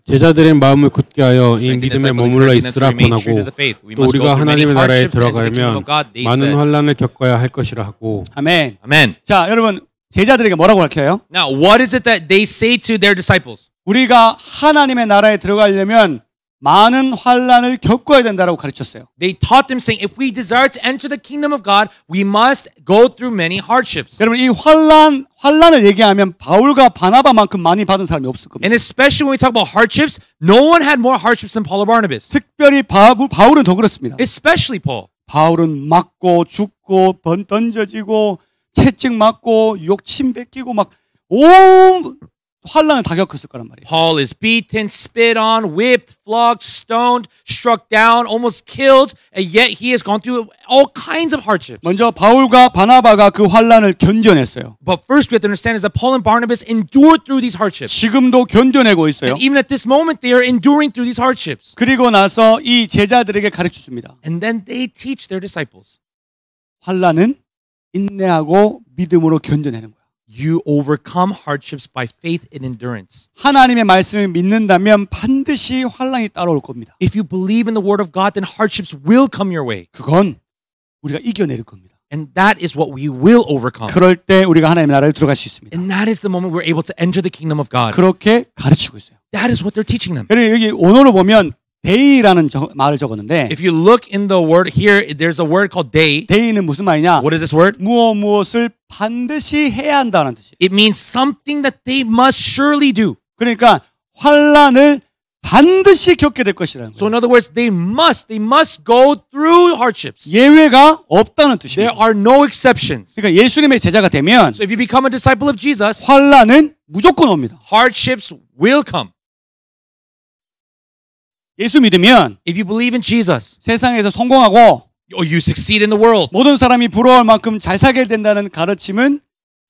제자들의 마음을 굳게 하여 이 믿음에 머물러 있으라 권하고 또 우리가 하나님의 나라에 들어가려면 많은 환난을 겪어야 할 것이라 하고. 아멘. Amen. 자, 여러분 제자들에게 뭐라고 할까요? Now, what is it that they say to their disciples? 우리가 하나님의 나라에 들어가려면 많은 환난을 겪어야 된다라고 가르쳤어요. They taught them saying, if we desire to enter the kingdom of God, we must go through many hardships. 여러분 이 환난을 얘기하면 바울과 바나바만큼 많이 받은 사람이 없을 겁니다. And especially when we talk about hardships, no one had more hardships than Paul or Barnabas. 특별히 바울은 더 그렇습니다. Especially Paul. 바울은 맞고 죽고 던져지고 채찍 맞고 욕침 뱉기고 막 온 환난을 다 겪었을 거란 말이에요. Paul is beaten, spit on, whipped, flogged, stoned, struck down, almost killed, and yet he has gone through all kinds of hardships. 먼저 바울과 바나바가 그 환난을 견뎌냈어요. But first we have to understand is that Paul and Barnabas endured through these hardships. 지금도 견뎌내고 있어요. And even at this moment they are enduring through these hardships. 그리고 나서 이 제자들에게 가르쳐 줍니다. And then they teach their disciples. 환난은 인내하고 믿음으로 견뎌내는 거예요. You overcome hardships by faith and endurance. 하나님의 말씀을 믿는다면 반드시 환난이 따라올 겁니다. If you believe in the word of God, then hardships will come your way. 그건 우리가 이겨낼 겁니다. And that is what we will overcome. 그럴 때 우리가 하나님의 나라에 들어갈 수 있습니다. And that is the moment we're able to enter the kingdom of God. 그렇게 가르치고 있어요. That is what they're teaching them. 여기 원어로 보면 데이라는 말을 적었는데 If you look in the word here, there's a word called day. 데이는 무슨 말이냐? What is this word? 무엇을 반드시 해야 한다는 뜻이에요. It means something that they must surely do. 그러니까 환난을 반드시 겪게 될 것이라는 So 거예요. in other words, they must go through hardships. 예외가 없다는 There 뜻입니다. are no exceptions. 그러니까 예수님의 제자가 되면 So if you become a disciple of Jesus, 환난은 무조건 옵니다. hardships will come. 예수 믿으면 If you believe in Jesus, 세상에서 성공하고 you succeed in the world. 모든 사람이 부러워할 만큼 잘 살게 된다는 가르침은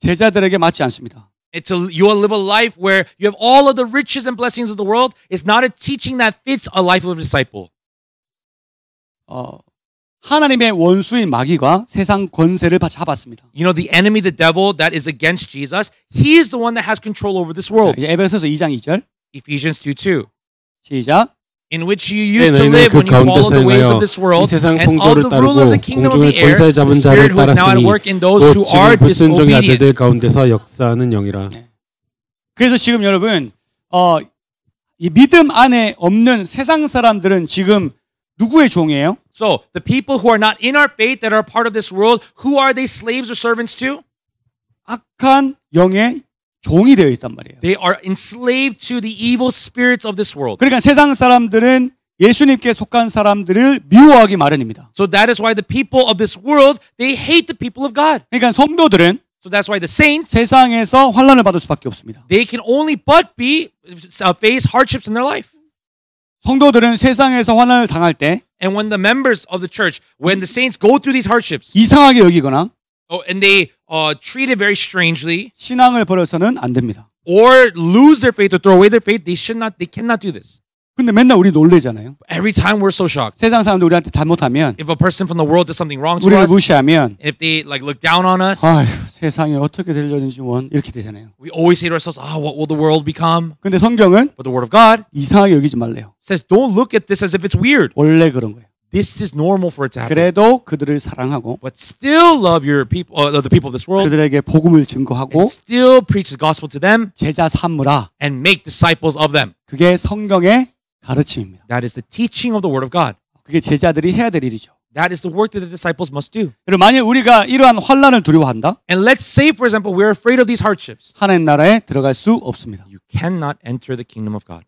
제자들에게 맞지 않습니다. You will live a life where you have all of the riches and blessings of the world. It's not a teaching that fits a life of a disciple. 하나님의 원수인 마귀가 세상 권세를 잡았습니다. You know, the enemy, the devil that is against Jesus, he is the one that has control over this world. 이제 에베소서 2장 2절 Ephesians 2:2. 시작. In which you used to live when you followed the ways of this world and of the ruler of the kingdom of the air, the spirit who is now at work in those who are disobedient. 가운데서 역사하는 영이라. 그래서 지금 여러분 이 믿음 안에 없는 세상 사람들은 지금 누구의 종이에요? So the people who are not in our faith that are part of this world, who are they slaves or servants to? 악한 영의 종이 되어 있단 말이에요. They are enslaved to the evil spirits of this world. 그러니까 세상 사람들은 예수님께 속한 사람들을 미워하기 마련입니다. So that is why the people of this world, they hate the people of God. 그러니까 성도들은 So that's why the saints, 세상에서 환난을 받을 수밖에 없습니다. they can only but face hardships in their life. 성도들은 세상에서 환난을 당할 때 And when the members of the church, when the saints go through these hardships, 이상하게 여기거나 and they treat it very strangely, 신앙을 버려서는 안 됩니다. or lose their faith or throw away their faith, they cannot do this. 근데 맨날 우리 놀래잖아요. Every time we're so shocked. 세상 사람들 우리한테 잘못하면 If a person from the world does something wrong to 우리를 us, 무시하면 if they look down on us, 아휴, 세상이 어떻게 되려는지 이렇게 되잖아요. we always say to ourselves, what will the world become? 근데 성경은 But the word of God 이상하게 여기지 말래요. says, don't look at this as if it's weird. 원래 그런 거예요. This is normal for it to happen. 그래도 그들을 사랑하고 But still love your people, the people of this world, 그들에게 복음을 증거하고 and still preach the gospel to them, 제자 삼으라. and make disciples of them. 그게 성경의 가르침입니다. That is the teaching of the word of God. 그게 제자들이 해야 될 일이죠. That is the work that the disciples must do. 여러분 만약 우리가 이러한 환난을 두려워한다? And let's say, for example, we're afraid of these hardships. 하나님 나라에 들어갈 수 없습니다. You cannot enter the kingdom of God.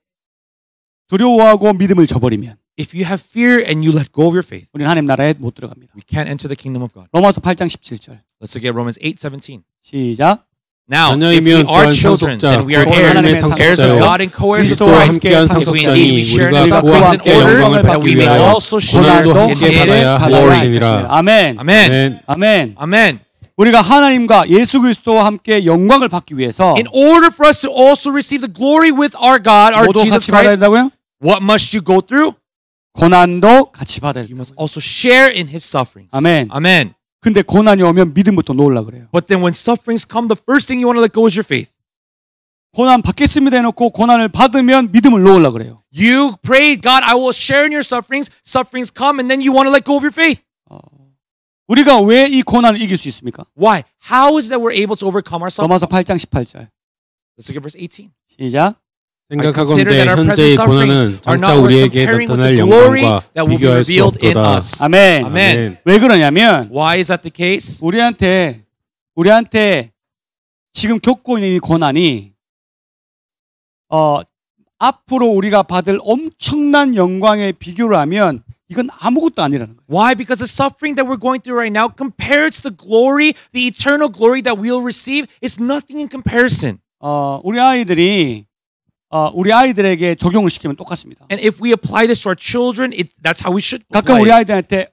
두려워하고 믿음을 저버리면 If you have fear and you let go of your faith, 우리는 하나님 나라에 못 들어갑니다. we can't enter the kingdom of God. 로마서 8장 17절 Let's look at Romans 8:17. 시작. Now, if we are children, then we are heirs of God and co-heirs of Christ. If we indeed we share in the sufferings in order that we may also share in His glory. 아멘. Amen. 아멘. Amen. 우리가 하나님과 예수 그리스도와 함께 영광을 받기 위해서 In order for us to also receive the glory with our God, our 모두 Jesus 같이 받아야 Christ, 된다고요? what must you go through? 고난도 같이 받아야 You 된다. must also share in His sufferings. 아멘. Amen. 근데 고난이 오면 믿음부터 놓으려고 그래요. But then when sufferings come, the first thing you want to let go is your faith. 고난 받겠습니다 해놓고 고난을 받으면 믿음을 놓으려고 그래요. You prayed, God, I will share in your sufferings. Sufferings come, and then you want to let go of your faith. 우리가 왜 이 고난을 이길 수 있습니까? Why? How is it that we're able to overcome our suffering? 로마서 8장 18절 Let's look at verse 18. 시작. 생각하건대 현재의 고난은 장차 우리에게 나타날 영광과 비교할 수 없도다. 아멘. 아멘. 왜 그러냐면 Why is that the case? 우리한테 지금 겪고 있는 이 고난이 앞으로 우리가 받을 엄청난 영광에 비교를 하면 이건 아무것도 아니라는 거예요. Why? Because the suffering that we're going through right now compared to the glory, the eternal glory that we'll receive is nothing in comparison. 우리 아이들에게 적용을 시키면 똑같습니다. And if we apply this to our children, that's how we should 가끔 apply 우리 it. 아이들한테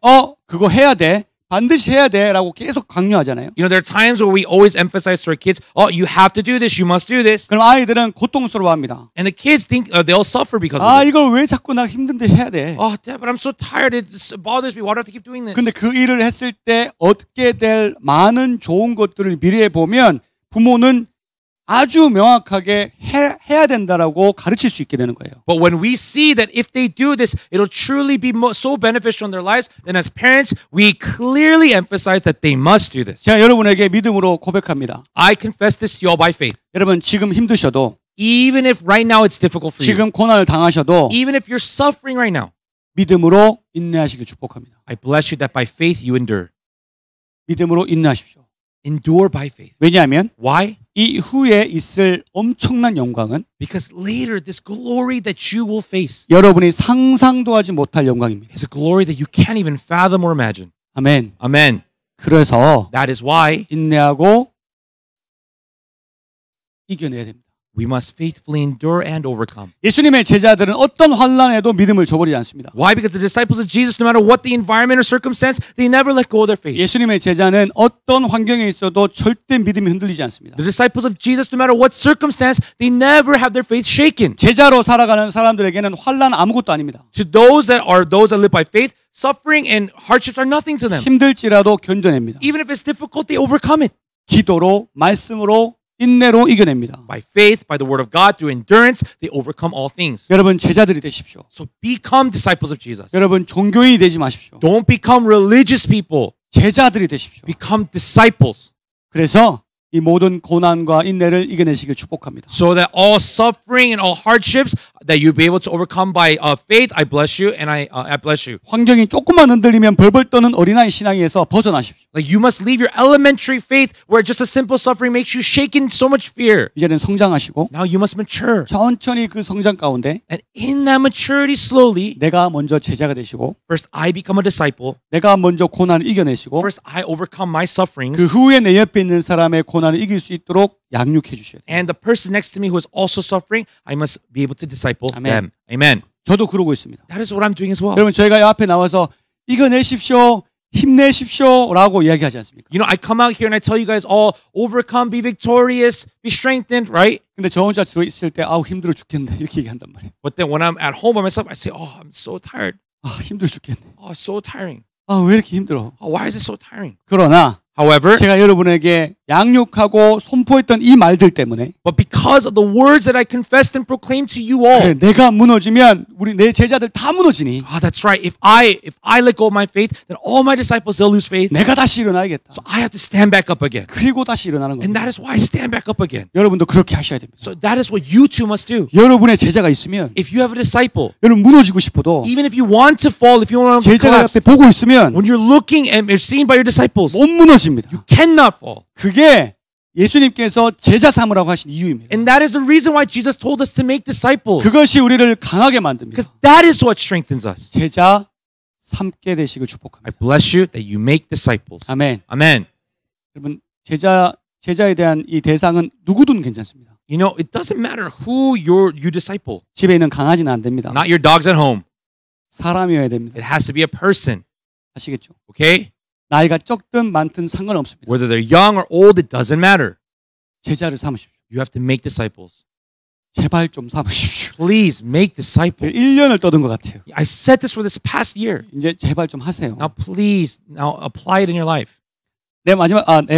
그거 해야 돼. 반드시 해야 돼라고 계속 강요하잖아요. You know, there are times where we always emphasize to our kids, you have to do this, you must do this. 그럼 아이들은 고통스러워합니다. And the kids think they'll suffer because of it. 이걸 왜 자꾸 나 힘든데 해야 돼? Dad, but I'm so tired. It bothers me. Why do I have to keep doing this? 근데 그 일을 했을 때 얻게 될 많은 좋은 것들을 미래에 보면 부모는 아주 명확하게 해야 된다라고 가르칠 수 있게 되는 거예요. But when we see that if they do this, it'll truly be so beneficial in their lives, then as parents, we clearly emphasize that they must do this. 제가 여러분에게 믿음으로 고백합니다. I confess this to you all by faith. 여러분 지금 힘드셔도, even if right now it's difficult for you, 지금 고난을 당하셔도, even if you're suffering right now, 믿음으로 인내하시길 축복합니다. I bless you that by faith you endure. 믿음으로 인내하십시오. Endure by faith. 왜냐하면 Why? 이후에 있을 엄청난 영광은 Because later this glory that you will face 여러분이 상상도 하지 못할 영광입니다. is a glory that you can't even fathom or imagine. 아멘. Amen. 그래서 That is why 인내하고 이겨내야 됩니다. we must faithfully endure and overcome. 예수님의 제자들은 어떤 환난에도 믿음을 저버리지 않습니다. Why? Because the disciples of Jesus, no matter what the environment or circumstance, they never let go of their faith. 예수님의 제자는 어떤 환경에 있어도 절대 믿음이 흔들리지 않습니다. The disciples of Jesus, no matter what circumstance, they never have their faith shaken. 제자로 살아가는 사람들에게는 환난 아무것도 아닙니다. To those that live by faith, suffering and hardships are nothing to them. 힘들지라도 견뎌냅니다. Even if it's difficult, they overcome it. 기도로, 말씀으로, 인내로 이겨냅니다. By faith, by the word of God, through endurance, they overcome all things. 여러분 제자들이 되십시오. So become disciples of Jesus. 여러분 종교인이 되지 마십시오. Don't become religious people. 제자들이 되십시오. Become disciples. 그래서 이 모든 고난과 인내를 이겨내시길 축복합니다. So that all suffering and all hardships that you'll be able to overcome by faith, I bless you and I bless you. 환경이 조금만 흔들리면 벌벌 떠는 어린아이 신앙에서 벗어나십시오. Like you must leave your elementary faith where just a simple suffering makes you shaken in so much fear. 이제는 성장하시고 Now you must mature. 천천히 그 성장 가운데 And in that maturity slowly, 내가 먼저 제자가 되시고 first I become a disciple. 내가 먼저 고난을 이겨내시고 First I overcome my sufferings. 그 후에 내 옆에 있는 사람의 고난을 이길 수 있도록 양육해 주셔야 돼요. And the person next to me who is also suffering, I must be able to disciple them. Amen. 저도 그러고 있습니다. That is what I'm doing as well. 여러분 저희가 앞에 나와서 이겨내십시오. 힘내십시오라고 이야기하지 않습니까? You know, I come out here and I tell you guys all overcome, be victorious, be strengthened, right? 근데 저 혼자 들어 있을 때 힘들어 죽겠네 이렇게 얘기한단 말이에요. But then when I'm at home by myself, I say, I'm so tired. 힘들어 죽겠네. It's so tiring. 왜 이렇게 힘들어? Why is it so tiring? 그러나 However, 제가 여러분에게 양육하고 선포했던 이 말들 때문에 but because of the words that I confessed and proclaimed to you all. 그래, 내가 무너지면 내 제자들 다 무너지니. That's right. If I let go of my faith, then all my disciples they'll lose faith. 내가 다시 일어나야겠다. So I have to stand back up again. 그리고 다시 일어나는 And 겁니다. that is why I stand back up again. 여러분도 그렇게 하셔야 됩니다. So that is what you too must do. 여러분의 제자가 있으면 If you have a disciple, 여러분 무너지고 싶어도 even if you want to fall, if you want to 제자가 collapse, 옆에 보고 있으면 when you're looking and you're seen by your disciples, 못 무너집니다. you cannot fall. 그게 예수님께서 제자 삼으라고 하신 이유입니다. And that is the reason why Jesus told us to make disciples. 그것이 우리를 강하게 만듭니다. Because that is what strengthens us. 제자 삼게 되시길 축복합니다. I bless you that you make disciples. 아멘. Amen. 여러분 제자에 대한 이 대상은 누구든 괜찮습니다. You know, it doesn't matter who you disciple. 집에 있는 강아지는 안 됩니다. Not your dogs at home. 사람이어야 됩니다. It has to be a person. 아시겠죠? Okay? 나이가 적든 많든 상관없습니다. Whether they're young or old, it doesn't matter. 제자를 삼으십시오. You have to make disciples. 제발 좀 삼으십시오. Please make disciples. 1년을 떠든 것 같아요. I said this for this past year. 이제 제발 좀 하세요. Now please, now apply it in your life. 네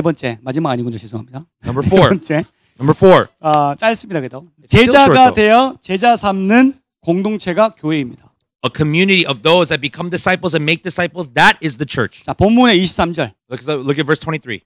번째. 마지막 아니군요. 죄송합니다. Number 네 4. 번째. Number 4. 짧습니다. 그래도. It's still short, 제자가 though. 되어 제자 삼는 공동체가 교회입니다. A community of those that become disciples and make disciples, that is the church. 자, 본문의 23절. Look at verse 23.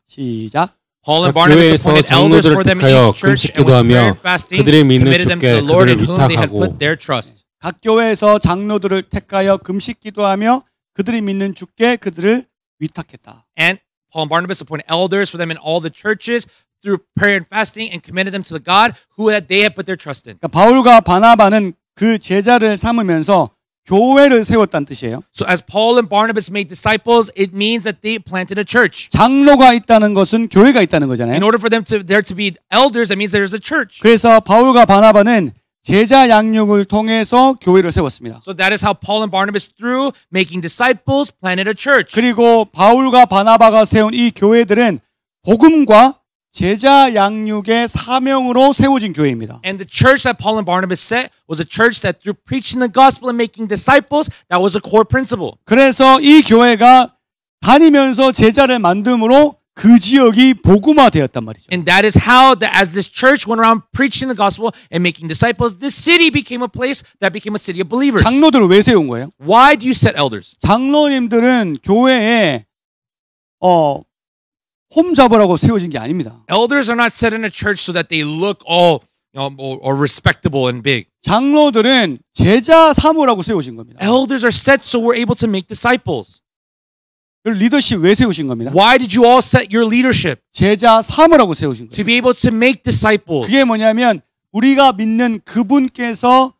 시작. Paul and Barnabas appointed elders for them in each church, and with prayer and fasting, committed them to the Lord in whom they had put their trust. 각 교회에서 장로들을 택하여 금식 기도하며 그들이 믿는 주께 그들을 위탁했다. And Paul and Barnabas appointed elders for them in all the churches through prayer and fasting, and committed them to the God who they had put their trust in. 그러니까 바울과 바나바는 그 제자를 삼으면서 교회를 세웠다는 뜻이에요. So as Paul and Barnabas made disciples, it means that they planted a church. 장로가 있다는 것은 교회가 있다는 거잖아요. In order for there to be elders, that means there's a church. 그래서 바울과 바나바는 제자 양육을 통해서 교회를 세웠습니다. So that is how Paul and Barnabas, through making disciples, planted a church. 그리고 바울과 바나바가 세운 이 교회들은 복음과 제자 양육의 사명으로 세워진 교회입니다. And the church that Paul and Barnabas set was a church that through preaching the gospel and making disciples, that was a core principle. 그래서 이 교회가 다니면서 제자를 만듦으로 그 지역이 복음화되었단 말이죠. And that is how, as this church went around preaching the gospel and making disciples, this city became a place that became a city of believers. 장로들을 왜 세운 거예요? Why do you set elders? 장로님들은 교회에 홈 잡으라고 세워진 게 아닙니다. Elders are not set in a church so that they look all or respectable and big. 장로들은 제자 삼으라고 세워진 겁니다. Elders are set so we're able to make disciples. 리더십 왜 세우신 겁니다? Why did you all set your leadership? 제자 삼으라고 세우신 거예요. To be able to make disciples. 그게 뭐냐면 우리가 믿는 그분께서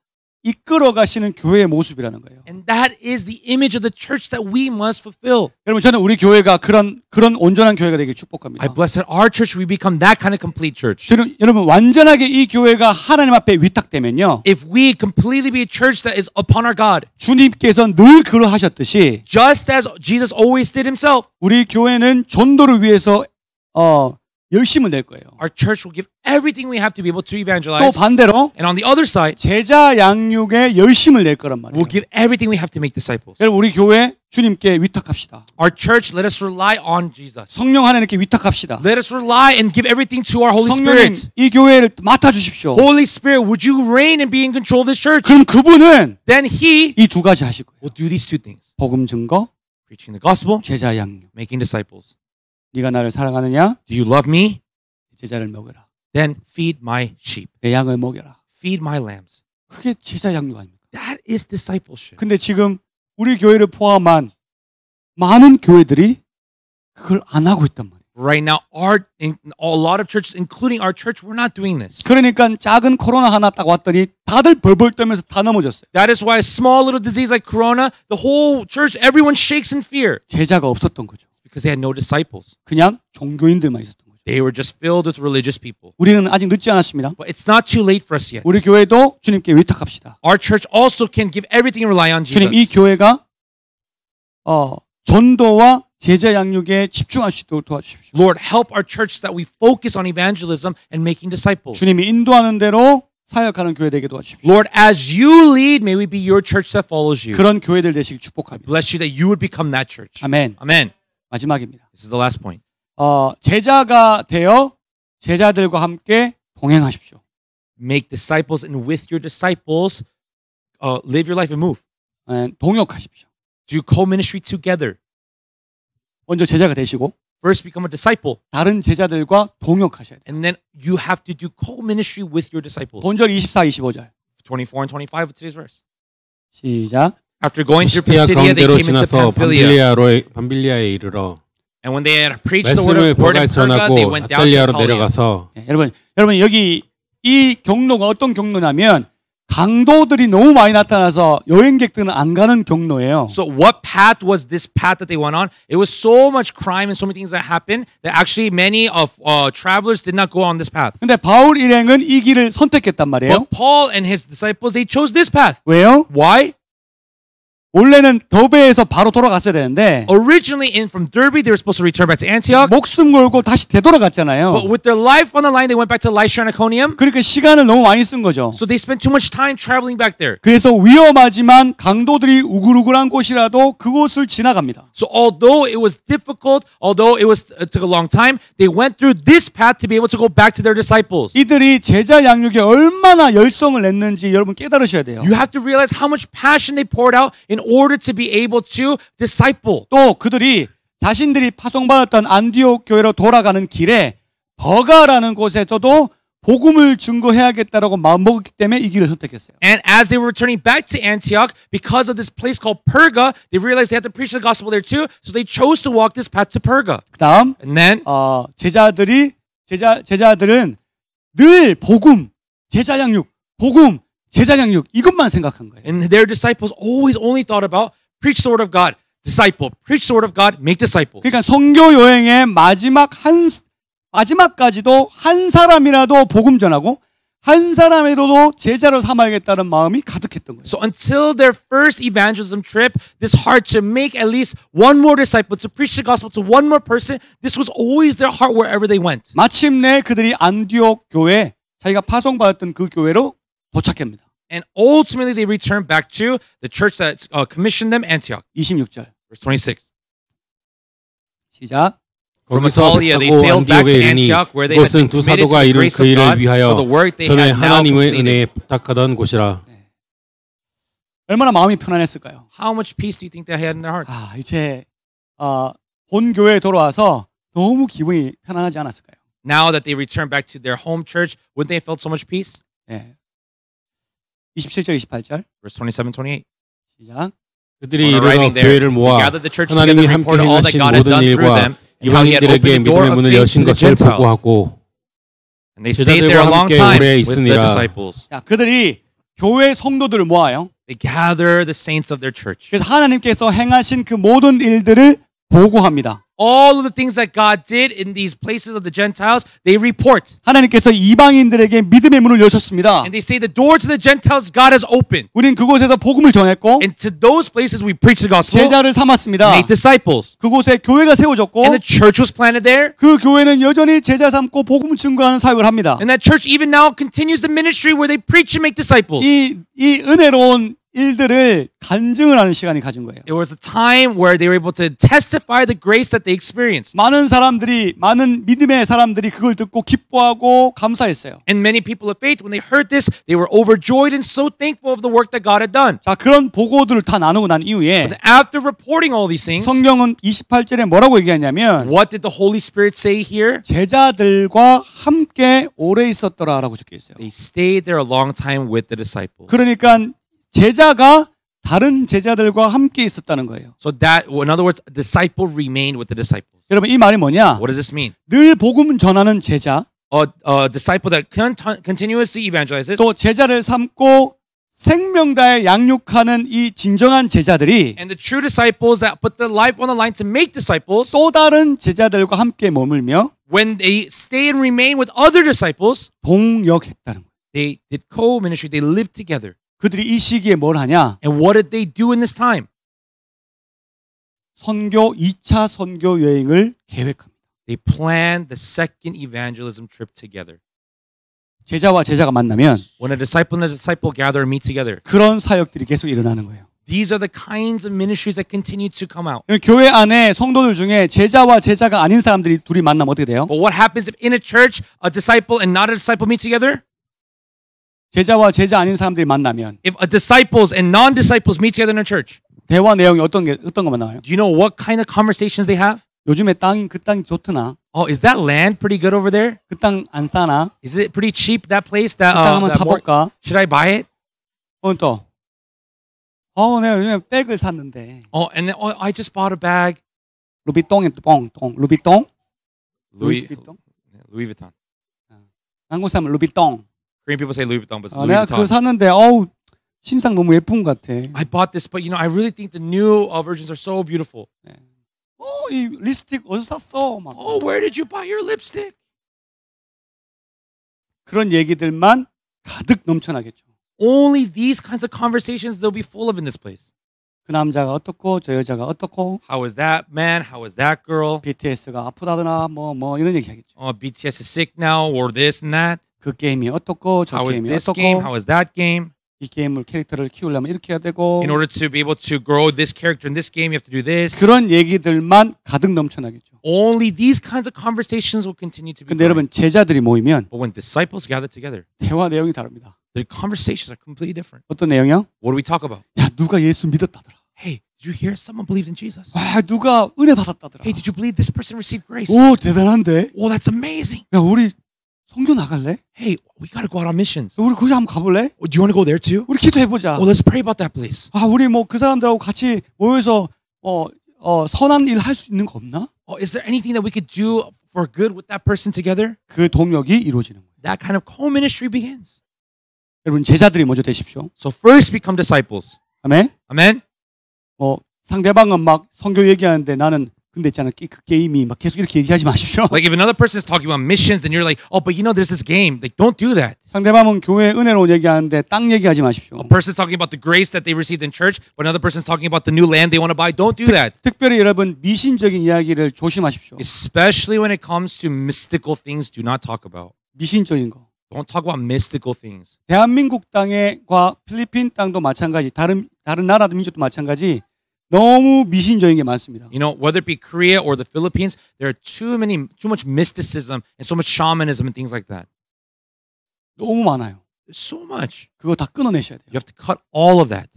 이끌어 가시는 교회의 모습이라는 거예요. And that is the image of the church that we must fulfill. 여러분 저는 우리 교회가 그런 온전한 교회가 되길 축복합니다. I bless that our church we become that kind of complete church. 여러분 완전하게 이 교회가 하나님 앞에 위탁되면요. If we completely be a church that is upon our God. 주님께서 늘 그러하셨듯이 just as Jesus always did himself. 우리 교회는 전도를 위해서 열심을 낼 거예요. Our church will give everything we have to be able to evangelize. 또 반대로 and on the other side, 제자 양육에 열심을 낼 거란 말이에요. We'll give everything we have to make disciples. 여러분 우리 교회 주님께 위탁합시다. Our church, let us rely on Jesus. 성령 하나님께 위탁합시다. Let us rely and give everything to our Holy 성령님, Spirit. 이 교회를 맡아 주십시오. Holy Spirit, would you reign and be in control of this church? 그럼 그분은 Then He 이 두 가지 하실 거예요. will do these two things: 복음 증거, preaching the gospel, 제자 양육. making disciples. 네가 나를 사랑하느냐? Do you love me? 제자를 먹여라. Then feed my sheep. 내 양을 먹여라. Feed my lambs. 그게 제자 양육 아닙니까? That is discipleship. 근데 지금 우리 교회를 포함한 많은 교회들이 그걸 안 하고 있단 말이에요. Right now, a lot of churches, including our church, we're not doing this. 그러니까 작은 코로나 하나 딱 왔더니 다들 벌벌 떨면서 다 넘어졌어요. That is why a small little disease like corona, the whole church, everyone shakes in fear. 제자가 없었던 거죠. Because they had no disciples. 그냥 종교인들만 있었던 거죠. They were just filled with religious people. 우리는 아직 늦지 않았습니다. But it's not too late for us yet. 우리 교회도 주님께 위탁합시다. Our church also can give everything and rely on Jesus. 주님 이 교회가 전도와 제자 양육에 집중할 수 있도록 도와주십시오. Lord, help our church that we focus on evangelism and making disciples. 주님이 인도하는 대로 사역하는 교회 되게 도와주십시오. Lord, as you lead, may we be your church that follows you. 그런 교회들 되시길 축복합니다. Bless you that you would become that church. 아멘. Amen. 마지막입니다. This is the last point. 제자가 되어 제자들과 함께 동행하십시오. Make disciples, and with your disciples, live your life and move. 동역하십시오. Do co-ministry together. 먼저 제자가 되시고 First become a disciple. 다른 제자들과 동역하셔야 돼요. And then you have to do co-ministry with your disciples. 본절 24, 25절. 24 and 25 of today's verse. 시작. After going through Pisidia, they came into Pamphylia. 밤빌리아에 이르러 And when they had preached the word in Perga, they went down to 내려가서 여러분 여기 이 경로가 어떤 경로냐면 강도들이 너무 많이 나타나서 여행객들은 안 가는 경로예요. So what path was this path that they went on? It was so much crime and so many things that happened that actually many of travelers did not go on this path. 근데 바울 일행은 이 길을 선택했단 말이에요. But Paul and his disciples, they chose this path. 왜요? Why? 원래는 더베에서 바로 돌아갔어야 되는데 Originally from Derbe, they were supposed to return back to Antioch. 목숨 걸고 다시 되돌아갔잖아요. But with their life on the line, they went back to Lystra and Iconium. 그러니까 시간을 너무 많이 쓴 거죠. So they spent too much time traveling back there. 그래서 위험하지만 강도들이 우글우글한 곳이라도 그곳을 지나갑니다. So although it was difficult, although it took a long time, they went through this path to be able to go back to their disciples. 이들이 제자 양육에 얼마나 열성을 냈는지 여러분 깨달으셔야 돼요. You have to realize how much passion they poured out in order to be able to disciple. 또 그들이 자신들이 파송받았던 안디옥 교회로 돌아가는 길에 버가라는 곳에서도 복음을 증거해야겠다라고 마음먹었기 때문에 이 길을 선택했어요. And as they were returning back to Antioch, because of this place called Perga, they realized they had to preach the gospel there too, so they chose to walk this path to Perga. 그다음 And then 제자들은 늘 복음, 제자 양육, 복음, 제자 양육 이것만 생각한 거예요. And their disciples always only thought about preach the word of God, disciple, preach the word of God, make disciples. 그러니까 선교 여행의 마지막까지도 한 사람이라도 복음 전하고 한 사람이라도 제자로 삼아야겠다는 마음이 가득했던 거예요. So until their first evangelism trip, this heart to make at least one more disciple, to preach the gospel to one more person, this was always their heart wherever they went. 마침내 그들이 안디옥 교회, 자기가 파송받았던 그 교회로 도착합니다. And ultimately they returned back to the church that commissioned them, Antioch. 26절. Verse 26. 시작. From Italia, they sailed back to Antioch, where they had been committed to the grace of God for the work they had now completed. 얼마나 마음이 편안했을까요? How much peace do you think they had in their hearts? 이제 본 교회에 돌아와서 너무 기분이 편안하지 않았을까요? Now that they returned back to their home church, wouldn't they have felt so much peace? 네. 27절, 28절. Verse 27, 28. 시작. 그들이 이르러 교회를 모아 하나님이 함께 행하신 모든 일과 이방인들에게 믿음의 문을 여신 것을 보고하고 제자들과 함께 오래 있으니라. 자, 그들이 교회 성도들을 모아요. They gather the saints of their church. 그래서 하나님께서 행하신 그 모든 일들을 보고합니다. All of the things that God did in these places of the Gentiles, they report. 하나님께서 이방인들에게 믿음의 문을 여셨습니다. And they say the door to the Gentiles God has opened. 우린 그곳에서 복음을 전했고, And to those places we preach the gospel. 제자를 삼았습니다. Made disciples. 그곳에 교회가 세워졌고, And the church was planted there. 그 교회는 여전히 제자 삼고 복음 증거하는 사역을 합니다. And that church even now continues the ministry where they preach and make disciples. 이 은혜로운 일들을 간증을 하는 시간이 가진 거예요. It was a time where they were able to testify the grace that they experienced. 많은 믿음의 사람들이 그걸 듣고 기뻐하고 감사했어요. And many people of faith, when they heard this, they were overjoyed and so thankful of the work that God had done. 자, 그런 보고들을 다 나누고 난 이후에 But after reporting all these things, 성경은 28절에 뭐라고 얘기하냐면 what did the Holy Spirit say here? 제자들과 함께 오래 있었더라라고 적혀 있어요. They stayed there a long time with the disciples. 그러니까 제자가 다른 제자들과 함께 있었다는 거예요. So that, in other words, a disciple remained with the disciples. 여러분 이 말이 뭐냐? What does this mean? 늘 복음 전하는 제자, a disciple that continuously evangelizes, 또 제자를 삼고 생명 다해 양육하는 이 진정한 제자들이 and the true disciples that put their life on the line to make disciples, 또 다른 제자들과 함께 머물며 when they stay and remain with other disciples, 동역했다는 거예요. they did co-ministry, they lived together. 그들이 이 시기에 뭘 하냐? And what did they do in this time? 2차 선교 여행을 계획합니다. They planned the second evangelism trip together. 제자와 제자가 만나면 When a disciple and a disciple gather and meet together, 그런 사역들이 계속 일어나는 거예요. these are the kinds of ministries that continue to come out. 교회 안에 성도들 중에 제자와 제자가 아닌 사람들이 둘이 만나면 어떻게 돼요? But what happens if in a church a disciple and not a disciple meet together? 제자와 제자 아닌 사람들이 만나면 If a disciples and non-disciples meet together in a church, 대화 내용이 어떤 것만 나와요? do you know what kind of conversations they have? 요즘에 그 땅이 좋더나? Oh, is that land pretty good over there? 그 땅 안 싸나? Is it pretty cheap, that place? That, 그 땅 한번 사볼까? should I buy it? 또 내가 요즘에 백을 샀는데. And then, I just bought a bag. 루비똥. Louis Vuitton. 한국 사람은 루비똥. Korean people say Louis Vuitton, but it's Louis 내가 Vuitton. 그거 샀는데 신상 너무 예쁜 것 같아. I bought this, but I really think the new versions are so beautiful. 이 립스틱 어디서 샀어? 막. Where did you buy your lipstick? 그런 얘기들만 가득 넘쳐나겠죠. Only these kinds of conversations they'll be full of in this place. 그 남자가 어떻고 저 여자가 어떻고. How is that man? How is that girl? BTS가 아프다더나 뭐 이런 얘기 하겠죠. BTS is sick now, or this and that. 그 게임이 어떻고 저 How is 게임이 this 어떻고. game? How is that game? 이 게임을 캐릭터를 키우려면 이렇게 해야 되고. In order to be able to grow this character in this game, you have to do this. 그런 얘기들만 가득 넘쳐나겠죠. Only these kinds of conversations will continue to be. 근데 여러분 제자들이 모이면 But when disciples gather together, 대화 내용이 다릅니다. the conversations are completely different. 어떤 내용이요? What do we talk about? 야, 누가 예수 믿었다더라. Hey, did Did you hear someone believed in Jesus? 와, 누가 은혜 받았다더라. Hey, did you believe this person received grace? 오, 대단한데. Oh, that's amazing. 야, 우리 선교 나갈래? Hey, we got to go out on missions. 우리 거기 한번 가볼래? Oh, do you want to go there too? 우리 기도해보자. Oh, let's pray about that, please. 아, 우리 뭐 그 사람들하고 같이 모여서 선한 일 할 수 있는 거 없나? Oh, is there anything that we could do for good with that person together? 그 동력이 이루어지는 거예요. That kind of co-ministry begins. 여러분 제자들이 먼저 되십시오. So first become disciples. 아멘. Amen. 상대방은 막 선교 얘기하는데 나는 근데 있잖아 그 게임이 막 계속 이렇게 얘기하지 마십시오. Like if another person is talking about missions, then you're like, oh, but you know, there's this game. Like, don't do that. 상대방은 교회 은혜로 얘기하는데 땅 얘기하지 마십시오. A person's talking about the grace that they received in church, but another person's talking about the new land they want to buy. Don't do that. 특별히 여러분 미신적인 이야기를 조심하십시오. Especially when it comes to mystical things, do not talk about. 미신적인 거. Don't talk about mystical things. 대한민국 땅과 필리핀 땅도 마찬가지, 다른 나라도 민족도 마찬가지. 너무 미신적인 게 많습니다. You know, whether it be Korea or the Philippines, there are too much mysticism and so much shamanism and things like that. 너무 많아요. There's so much. 그거 다 끊어내셔야 돼요. You have to cut all of that.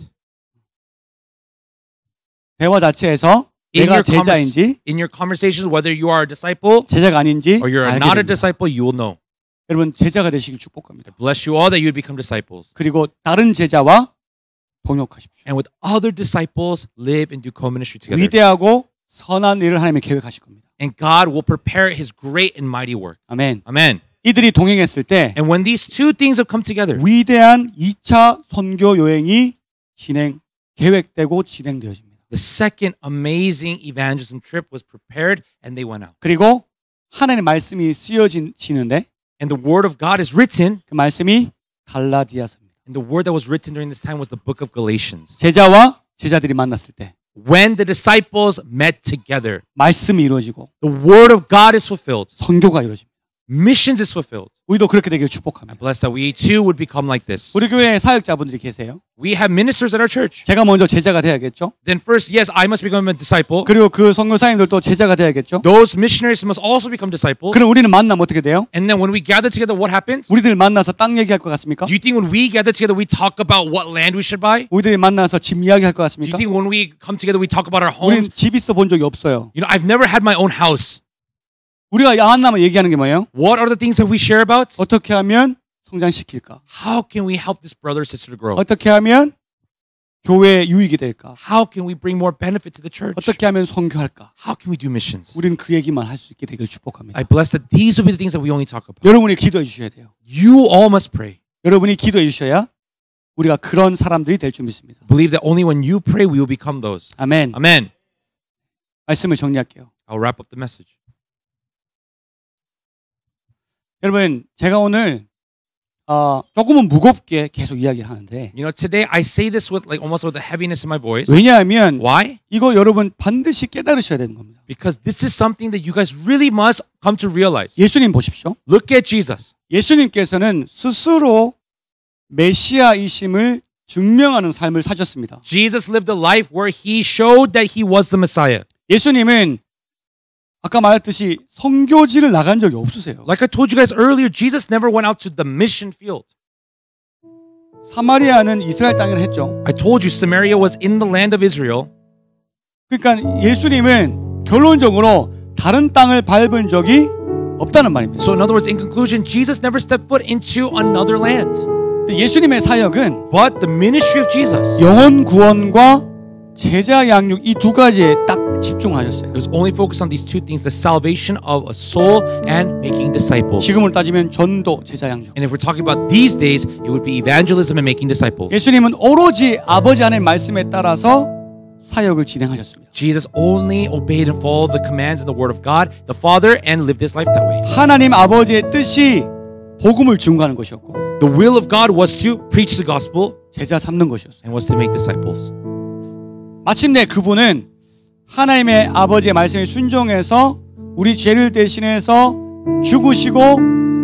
대화 자체에서 내가 제자인지, in your conversations, whether you are a disciple, 제자가 아닌지, or you're not a disciple, you will know. 여러분 제자가 되시길 축복합니다. I bless you all that you would become disciples. 그리고 다른 제자와 동역하십시오. And with other disciples, live and do co-ministry together. 위대하고 선한 일을 하나님이 계획하실 겁니다. And God will prepare His great and mighty work. 아멘. Amen. 이들이 동행했을 때 And when these two things have come together, 위대한 2차 선교 여행이 계획되고 진행되어집니다. The second amazing evangelism trip was prepared and they went out. 그리고 하나님의 말씀이 쓰여지는데 And the word of God is written. 그 말씀이 갈라디아서입니다. And the word that was written during this time was the book of Galatians. 제자와 제자들이 만났을 때 When the disciples met together, 말씀이 이루어지고 the word of God is fulfilled. 선교가 이루어집니다. Missions is fulfilled. 우리도 그렇게 되길 I 축복합니다. bless that we too would become like this. 우리 교회에 사역자분들이 계세요. We have ministers at our church. 제가 먼저 제자가 돼야겠죠. Then first, yes, I must become a disciple. 그리고 그 선교사님들도 제자가 돼야겠죠. Those missionaries must also become disciples. 그럼 우리는 만나면 어떻게 돼요? And then when we gather together, what happens? 우리들 만나서 땅 얘기할 것 같습니까? Do you think when we gather together, we talk about what land we should buy? 우리들이 만나서 집 이야기할 것 Do you 같습니까? think when we come together, we talk about our 우리는 homes? 집 있어 본 적이 없어요. You know, I've never had my own house. 우리가 만나면 얘기하는 게 뭐예요? What are the things that we share about? 어떻게 하면 성장시킬까? How can we help this brother or sister to grow? 어떻게 하면 교회에 유익이 될까? How can we bring more benefit to the church? 어떻게 하면 선교할까? How can we do missions? 우리는 그 얘기만 할 수 있게 되길 축복합니다. I bless that these will be the things that we only talk about. 여러분이 기도해 주셔야 돼요. You all must pray. 여러분이 기도해 주셔야 우리가 그런 사람들이 될 줄 믿습니다. Believe that only when you pray, we will become those. 아멘. Amen. 말씀을 정리할게요. I'll wrap up the message. 여러분, 제가 오늘 조금은 무겁게 계속 이야기를 하는데 You know, today I say this with like almost with a heaviness in my voice. 왜냐하면 Why? 이거 여러분 반드시 깨달으셔야 되는 겁니다. Because this is something that you guys really must come to realize. 예수님 보십시오. Look at Jesus. 예수님께서는 스스로 메시아이심을 증명하는 삶을 사셨습니다. Jesus lived a life where he showed that he was the Messiah. 예수님은 아까 말했듯이 선교지를 나간 적이 없으세요. Like I told you guys earlier, Jesus never went out to the mission field. 사마리아는 이스라엘 땅을 했죠. I told you Samaria was in the land of Israel. 그러니까 예수님은 결론적으로 다른 땅을 밟은 적이 없다는 말입니다. So in other words, in conclusion, Jesus never stepped foot into another land. 예수님의 사역은 But the ministry of Jesus 영혼 구원과 제자 양육 이 두 가지에 딱 집중하셨어요. It was only focused on these two things, the salvation of a soul and making disciples. 지금을 따지면 전도, 제자 양육. And if we're talking about these days, it would be evangelism and making disciples. 예수님은 오로지 아버지 하나님의 말씀에 따라서 사역을 진행하셨습니다. Jesus only obeyed and followed the commands and the word of God, the Father, and lived his life that way. 하나님 아버지의 뜻이 복음을 증거하는 것이었고 The will of God was to preach the gospel 제자 삼는 것이었어요. and was to make disciples. 마침내 그분은 하나님의 아버지의 말씀에 순종해서 우리 죄를 대신해서 죽으시고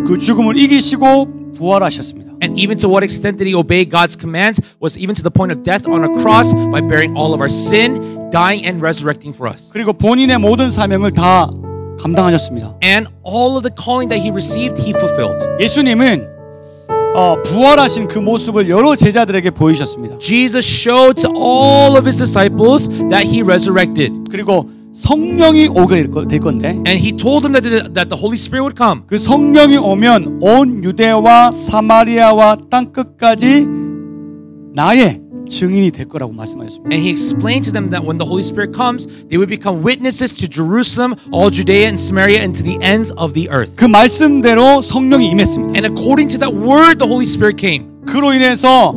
그 죽음을 이기시고 부활하셨습니다. And even to what extent did he obey God's commands was even to the point of death on a cross by bearing all of our sin, dying and resurrecting for us. 그리고 본인의 모든 사명을 다 감당하셨습니다. And all of the calling that he received, he fulfilled. 예수님은 부활하신 그 모습을 여러 제자들에게 보이셨습니다. Jesus showed to all of his disciples that he resurrected. 그리고 성령이 오게 될 건데, and he told them that the Holy Spirit would come. 그 성령이 오면 온 유대와 사마리아와 땅 끝까지 나의 증인이 될 거라고 말씀하셨습니다. And he explained to them that when the Holy Spirit comes, they would become witnesses to Jerusalem, all Judea and Samaria, and to the ends of the earth. 그 말씀대로 성령이 임했습니다. And according to that word, the Holy Spirit came. 그로 인해서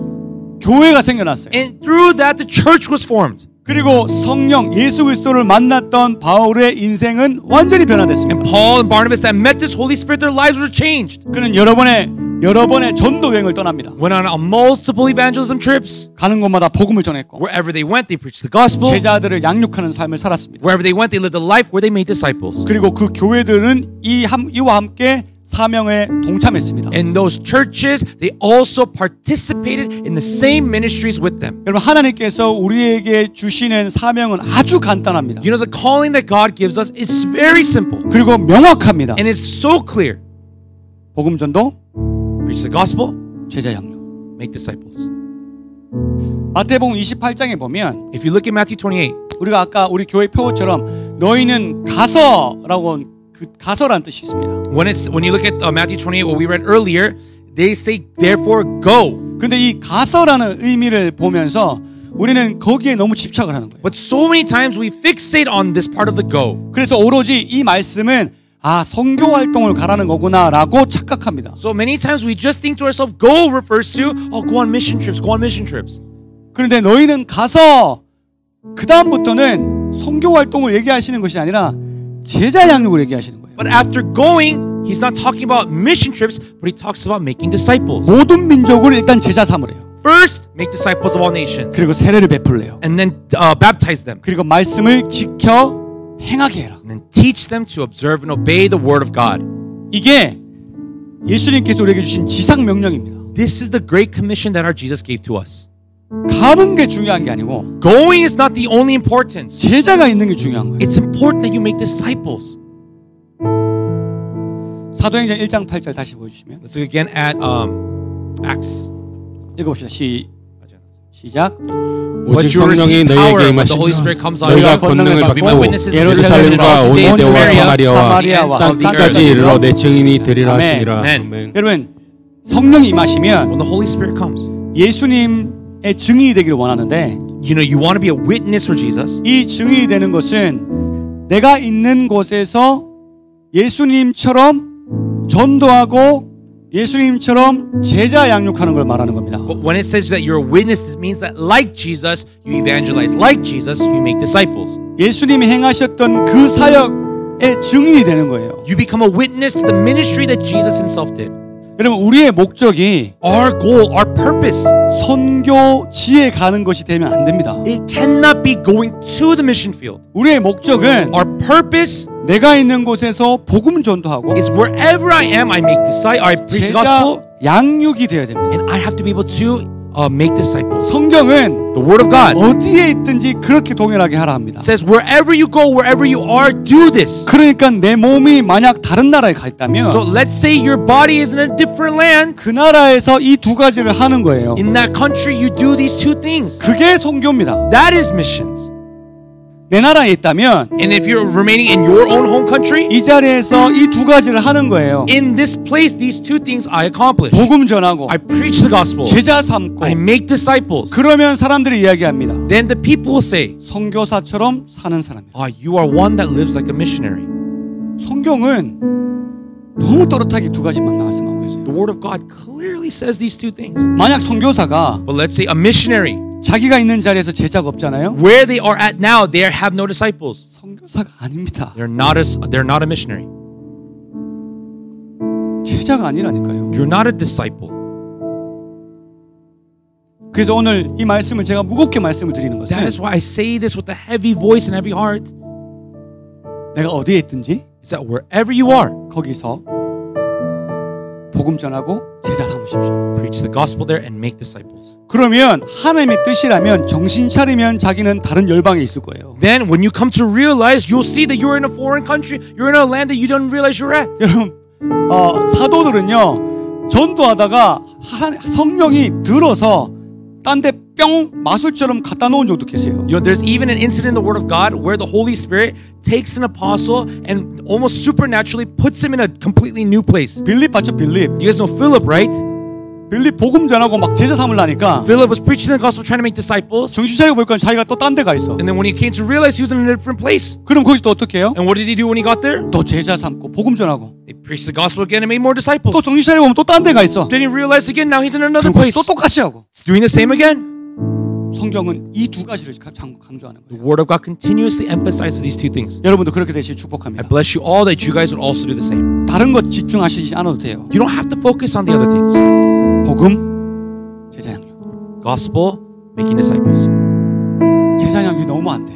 교회가 생겨났어요. And through that, the church was formed. 그리고 성령 예수 그리스도를 만났던 바울의 인생은 완전히 변화됐습니다. And Paul and Barnabas that met this Holy Spirit, their lives were changed. 그는 여러 번의 전도 여행을 떠납니다. Went on multiple evangelism trips. 가는 곳마다 복음을 전했고, wherever they went, they preached the gospel. 제자들을 양육하는 삶을 살았습니다. Wherever they went, they lived a life where they made disciples. 그리고 그 교회들은 이와 함께 사명에 동참했습니다. And those churches, they also participated in the same ministries with them. 여러분, 하나님께서 우리에게 주시는 사명은 아주 간단합니다. You know, the calling that God gives us is very simple. 그리고 명확합니다. And it's so clear. 복음 전도, preach the gospel, 제자 양육, make disciples. 마태복음 28장에 보면, if you look at Matthew 28, 우리가 아까 우리 교회 표어처럼 너희는 가서라고 그 가서라는 뜻이 있습니다. When you look at Matthew 28, what we read earlier, they say therefore go. 근데 이 가서라는 의미를 보면서 우리는 거기에 너무 집착을 하는 거예요. But so many times we fixate on this part of the go. 그래서 오로지 이 말씀은 선교 활동을 가라는 거구나라고 착각합니다. So many times we just think to ourselves, go refers to go on mission trips, go on mission trips. 그런데 너희는 가서 그 다음부터는 선교 활동을 얘기하시는 것이 아니라 제자 양육을 얘기하시는 거예요. But after going, he's not talking about mission trips, but he talks about making disciples. 모든 민족을 일단 제자 삼으래요. First, make disciples of all nations. 그리고 세례를 베풀래요. And then baptize them. 그리고 말씀을 지켜 행하게 해라. And then teach them to observe and obey the word of God. 이게 예수님께서 우리에게 주신 지상 명령입니다. This is the great commission that our Jesus gave to us. 가는 게 중요한 게 아니고, going is not the only importance. 제자가 있는 게 중요한 거예요. It's important that you make disciples. 사도행전 1장 8절 다시 보여주시면. Let's look again at Acts. 읽어봅시다. 시작. 오직 성령이 너희에게 임하시면 너희가 권능을 받고 예루살렘과 온 유대와 사마리아와 땅까지 이르러 내 증인이 되리라 하시니라. 여러분, 성령이 임하시면 when the Holy Spirit comes, 예수님의 증인이 되기를 원하는데, you know, you want to be a witness for Jesus. 이 증인이 되는 것은 내가 있는 곳에서 예수님처럼 전도하고 예수님처럼 제자 양육하는 걸 말하는 겁니다. But when it says that you're a witness, it means that like Jesus, you evangelize. Like Jesus, you make disciples. 예수님이 행하셨던 그 사역의 증인이 되는 거예요. You become a witness to the ministry that Jesus himself did. 여러분, 우리의 목적이 our goal, our purpose, 선교지에 가는 것이 되면 안 됩니다. It cannot be going to the mission field. 우리의 목적은 our purpose 내가 있는 곳에서 복음 전도하고 is wherever I am, I make I preach the gospel. 양육이 되어야 됩니다. And I have to be able to make disciples. 성경은 the word of God 어디에 있든지 그렇게 동일하게 하라 합니다. says wherever you go, wherever you are, do this. 그러니까 내 몸이 만약 다른 나라에 가 있다면, so let's say your body is in a different land. 그 나라에서 이 두 가지를 하는 거예요. In that country, you do these two things. 그게 선교입니다. That is missions. 내 나라에 있다면, and if you're remaining in your own home country, 이 자리에서 이 두 가지를 하는 거예요. in this place, these two things I accomplish. 복음 전하고, I preach the gospel. 제자 삼고, I make disciples. 그러면 사람들이 이야기합니다. Then the people will say, 선교사처럼 사는 사람이다. you are one that lives like a missionary. 성경은 너무 또렷하게 두 가지만 말씀하고 있어요. The word of God clearly says these two things. 만약 선교사가, but let's say a missionary, 자기가 있는 자리에서 제자가 없잖아요. where they are at now, they have no disciples. 선교사가 아닙니다. They're not a missionary. 제자가 아니라니까요. You're not a disciple. 그래서 오늘 이 말씀을 제가 무겁게 말씀을 드리는 것은, That is why I say this with a heavy voice and heavy heart. 내가 어디에 있든지 is that wherever you are, 거기서 복음 전하고 제자 삼으십시오. Preach the gospel there and make disciples. 그러면 하나님의 뜻이라면 정신 차리면 자기는 다른 열방에 있을 거예요. Then when you come to realize, you'll see that you're in a foreign country, you're in a land that you don't realize you're at. 여러분, 사도들은요 전도하다가 성령이 들어서 딴 데 뿅 마술처럼 갖다 놓은 적도 계세요. You know, there's even an incident in the Word of God where the Holy Spirit takes an apostle and almost supernaturally puts him in a completely new place. 빌립 봤죠, 빌립. You guys know Philip, right? 빌립 복음 전하고 막 제자 삼으려니까 Philip was preaching the gospel, trying to make disciples. 정신 차리고 보니까 자기가 또 딴 데 가 있어. And then when he came to realize he was in a different place. 그럼 거기서 또 어떻게 해요? And what did he do when he got there? 또 제자 삼고 복음 전하고. They preached the gospel again and made more disciples. 또 정신 차리고 보면 또 딴 데 가 있어. Then he realized again, now he's in another 그럼 place. 또 똑같이 하고. He's doing the same again. 성경은 이 두 가지를 강조하는 The 거예요. Word of God continuously emphasizes these two things. 여러분도 그렇게 되시길 I 축복합니다. bless you all that you guys would also do the same. 다른 것 집중하시지 않아도 돼요. You don't have to focus on the other things. 복음, 제자 양육. Gospel, making disciples. 제자 양육이 너무 안 돼.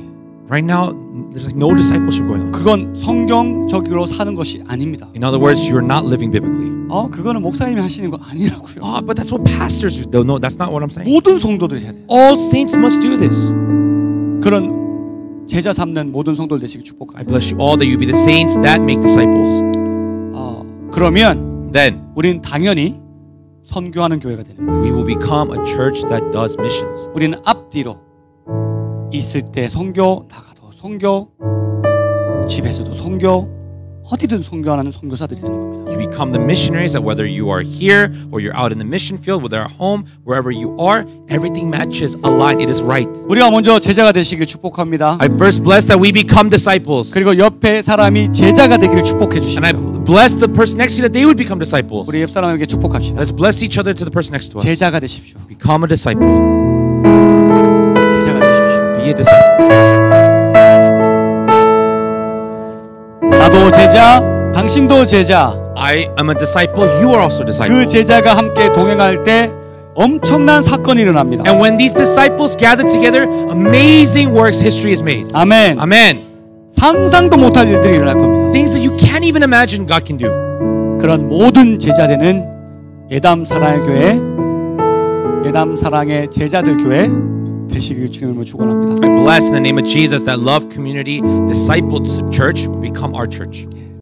Right now, there's like no discipleship going on. 그건 성경적으로 사는 것이 아닙니다. In other words, you're not living biblically. 그거는 목사님이 하시는 거 아니라고요. But that's what pastors do. No, that's not what I'm saying. 모든 성도들이 해야 돼요. All saints must do this. 그런 제자 삼는 모든 성도들 되시길 I 축복합니다. bless you all that you be the saints that make disciples. 그러면 Then 우리는 당연히 선교하는 교회가 되는 거예요. we will become a church that does missions. 우리는 앞뒤로 있을 때 선교, 나가도 선교, 집에서도 선교, 어디든 선교하는 선교사들이 되는 겁니다. You become the missionaries that whether you are here or you're out in the mission field, whether at home, wherever you are, everything matches, aligned. It is right. 우리가 먼저 제자가 되시길 축복합니다. I first bless that we become disciples. 그리고 옆에 사람이 제자가 되기를 축복해 And I 주십시오. bless the person next to you that they would become disciples. 우리 옆 사람에게 축복합시다. Let's bless each other to the person next to us. 제자가 되십시오. Become a disciple. 제자가 되십시오. Be a disciple. 나도 제자, 당신도 제자. I am a disciple. You are also a disciple. 그 제자가 함께 동행할 때 엄청난 사건이 일어납니다. And when these disciples gather together, amazing works history is made. 아멘. Amen. 상상도 못할 일들이 일어날 겁니다. Things that you can't even imagine God can do. 그런 모든 제자되는 예담 사랑의 교회, 예담 사랑의 제자들 교회 되시길 주님을 축원합니다. I bless in the name of Jesus that Love Community Discipleship Church will become our church.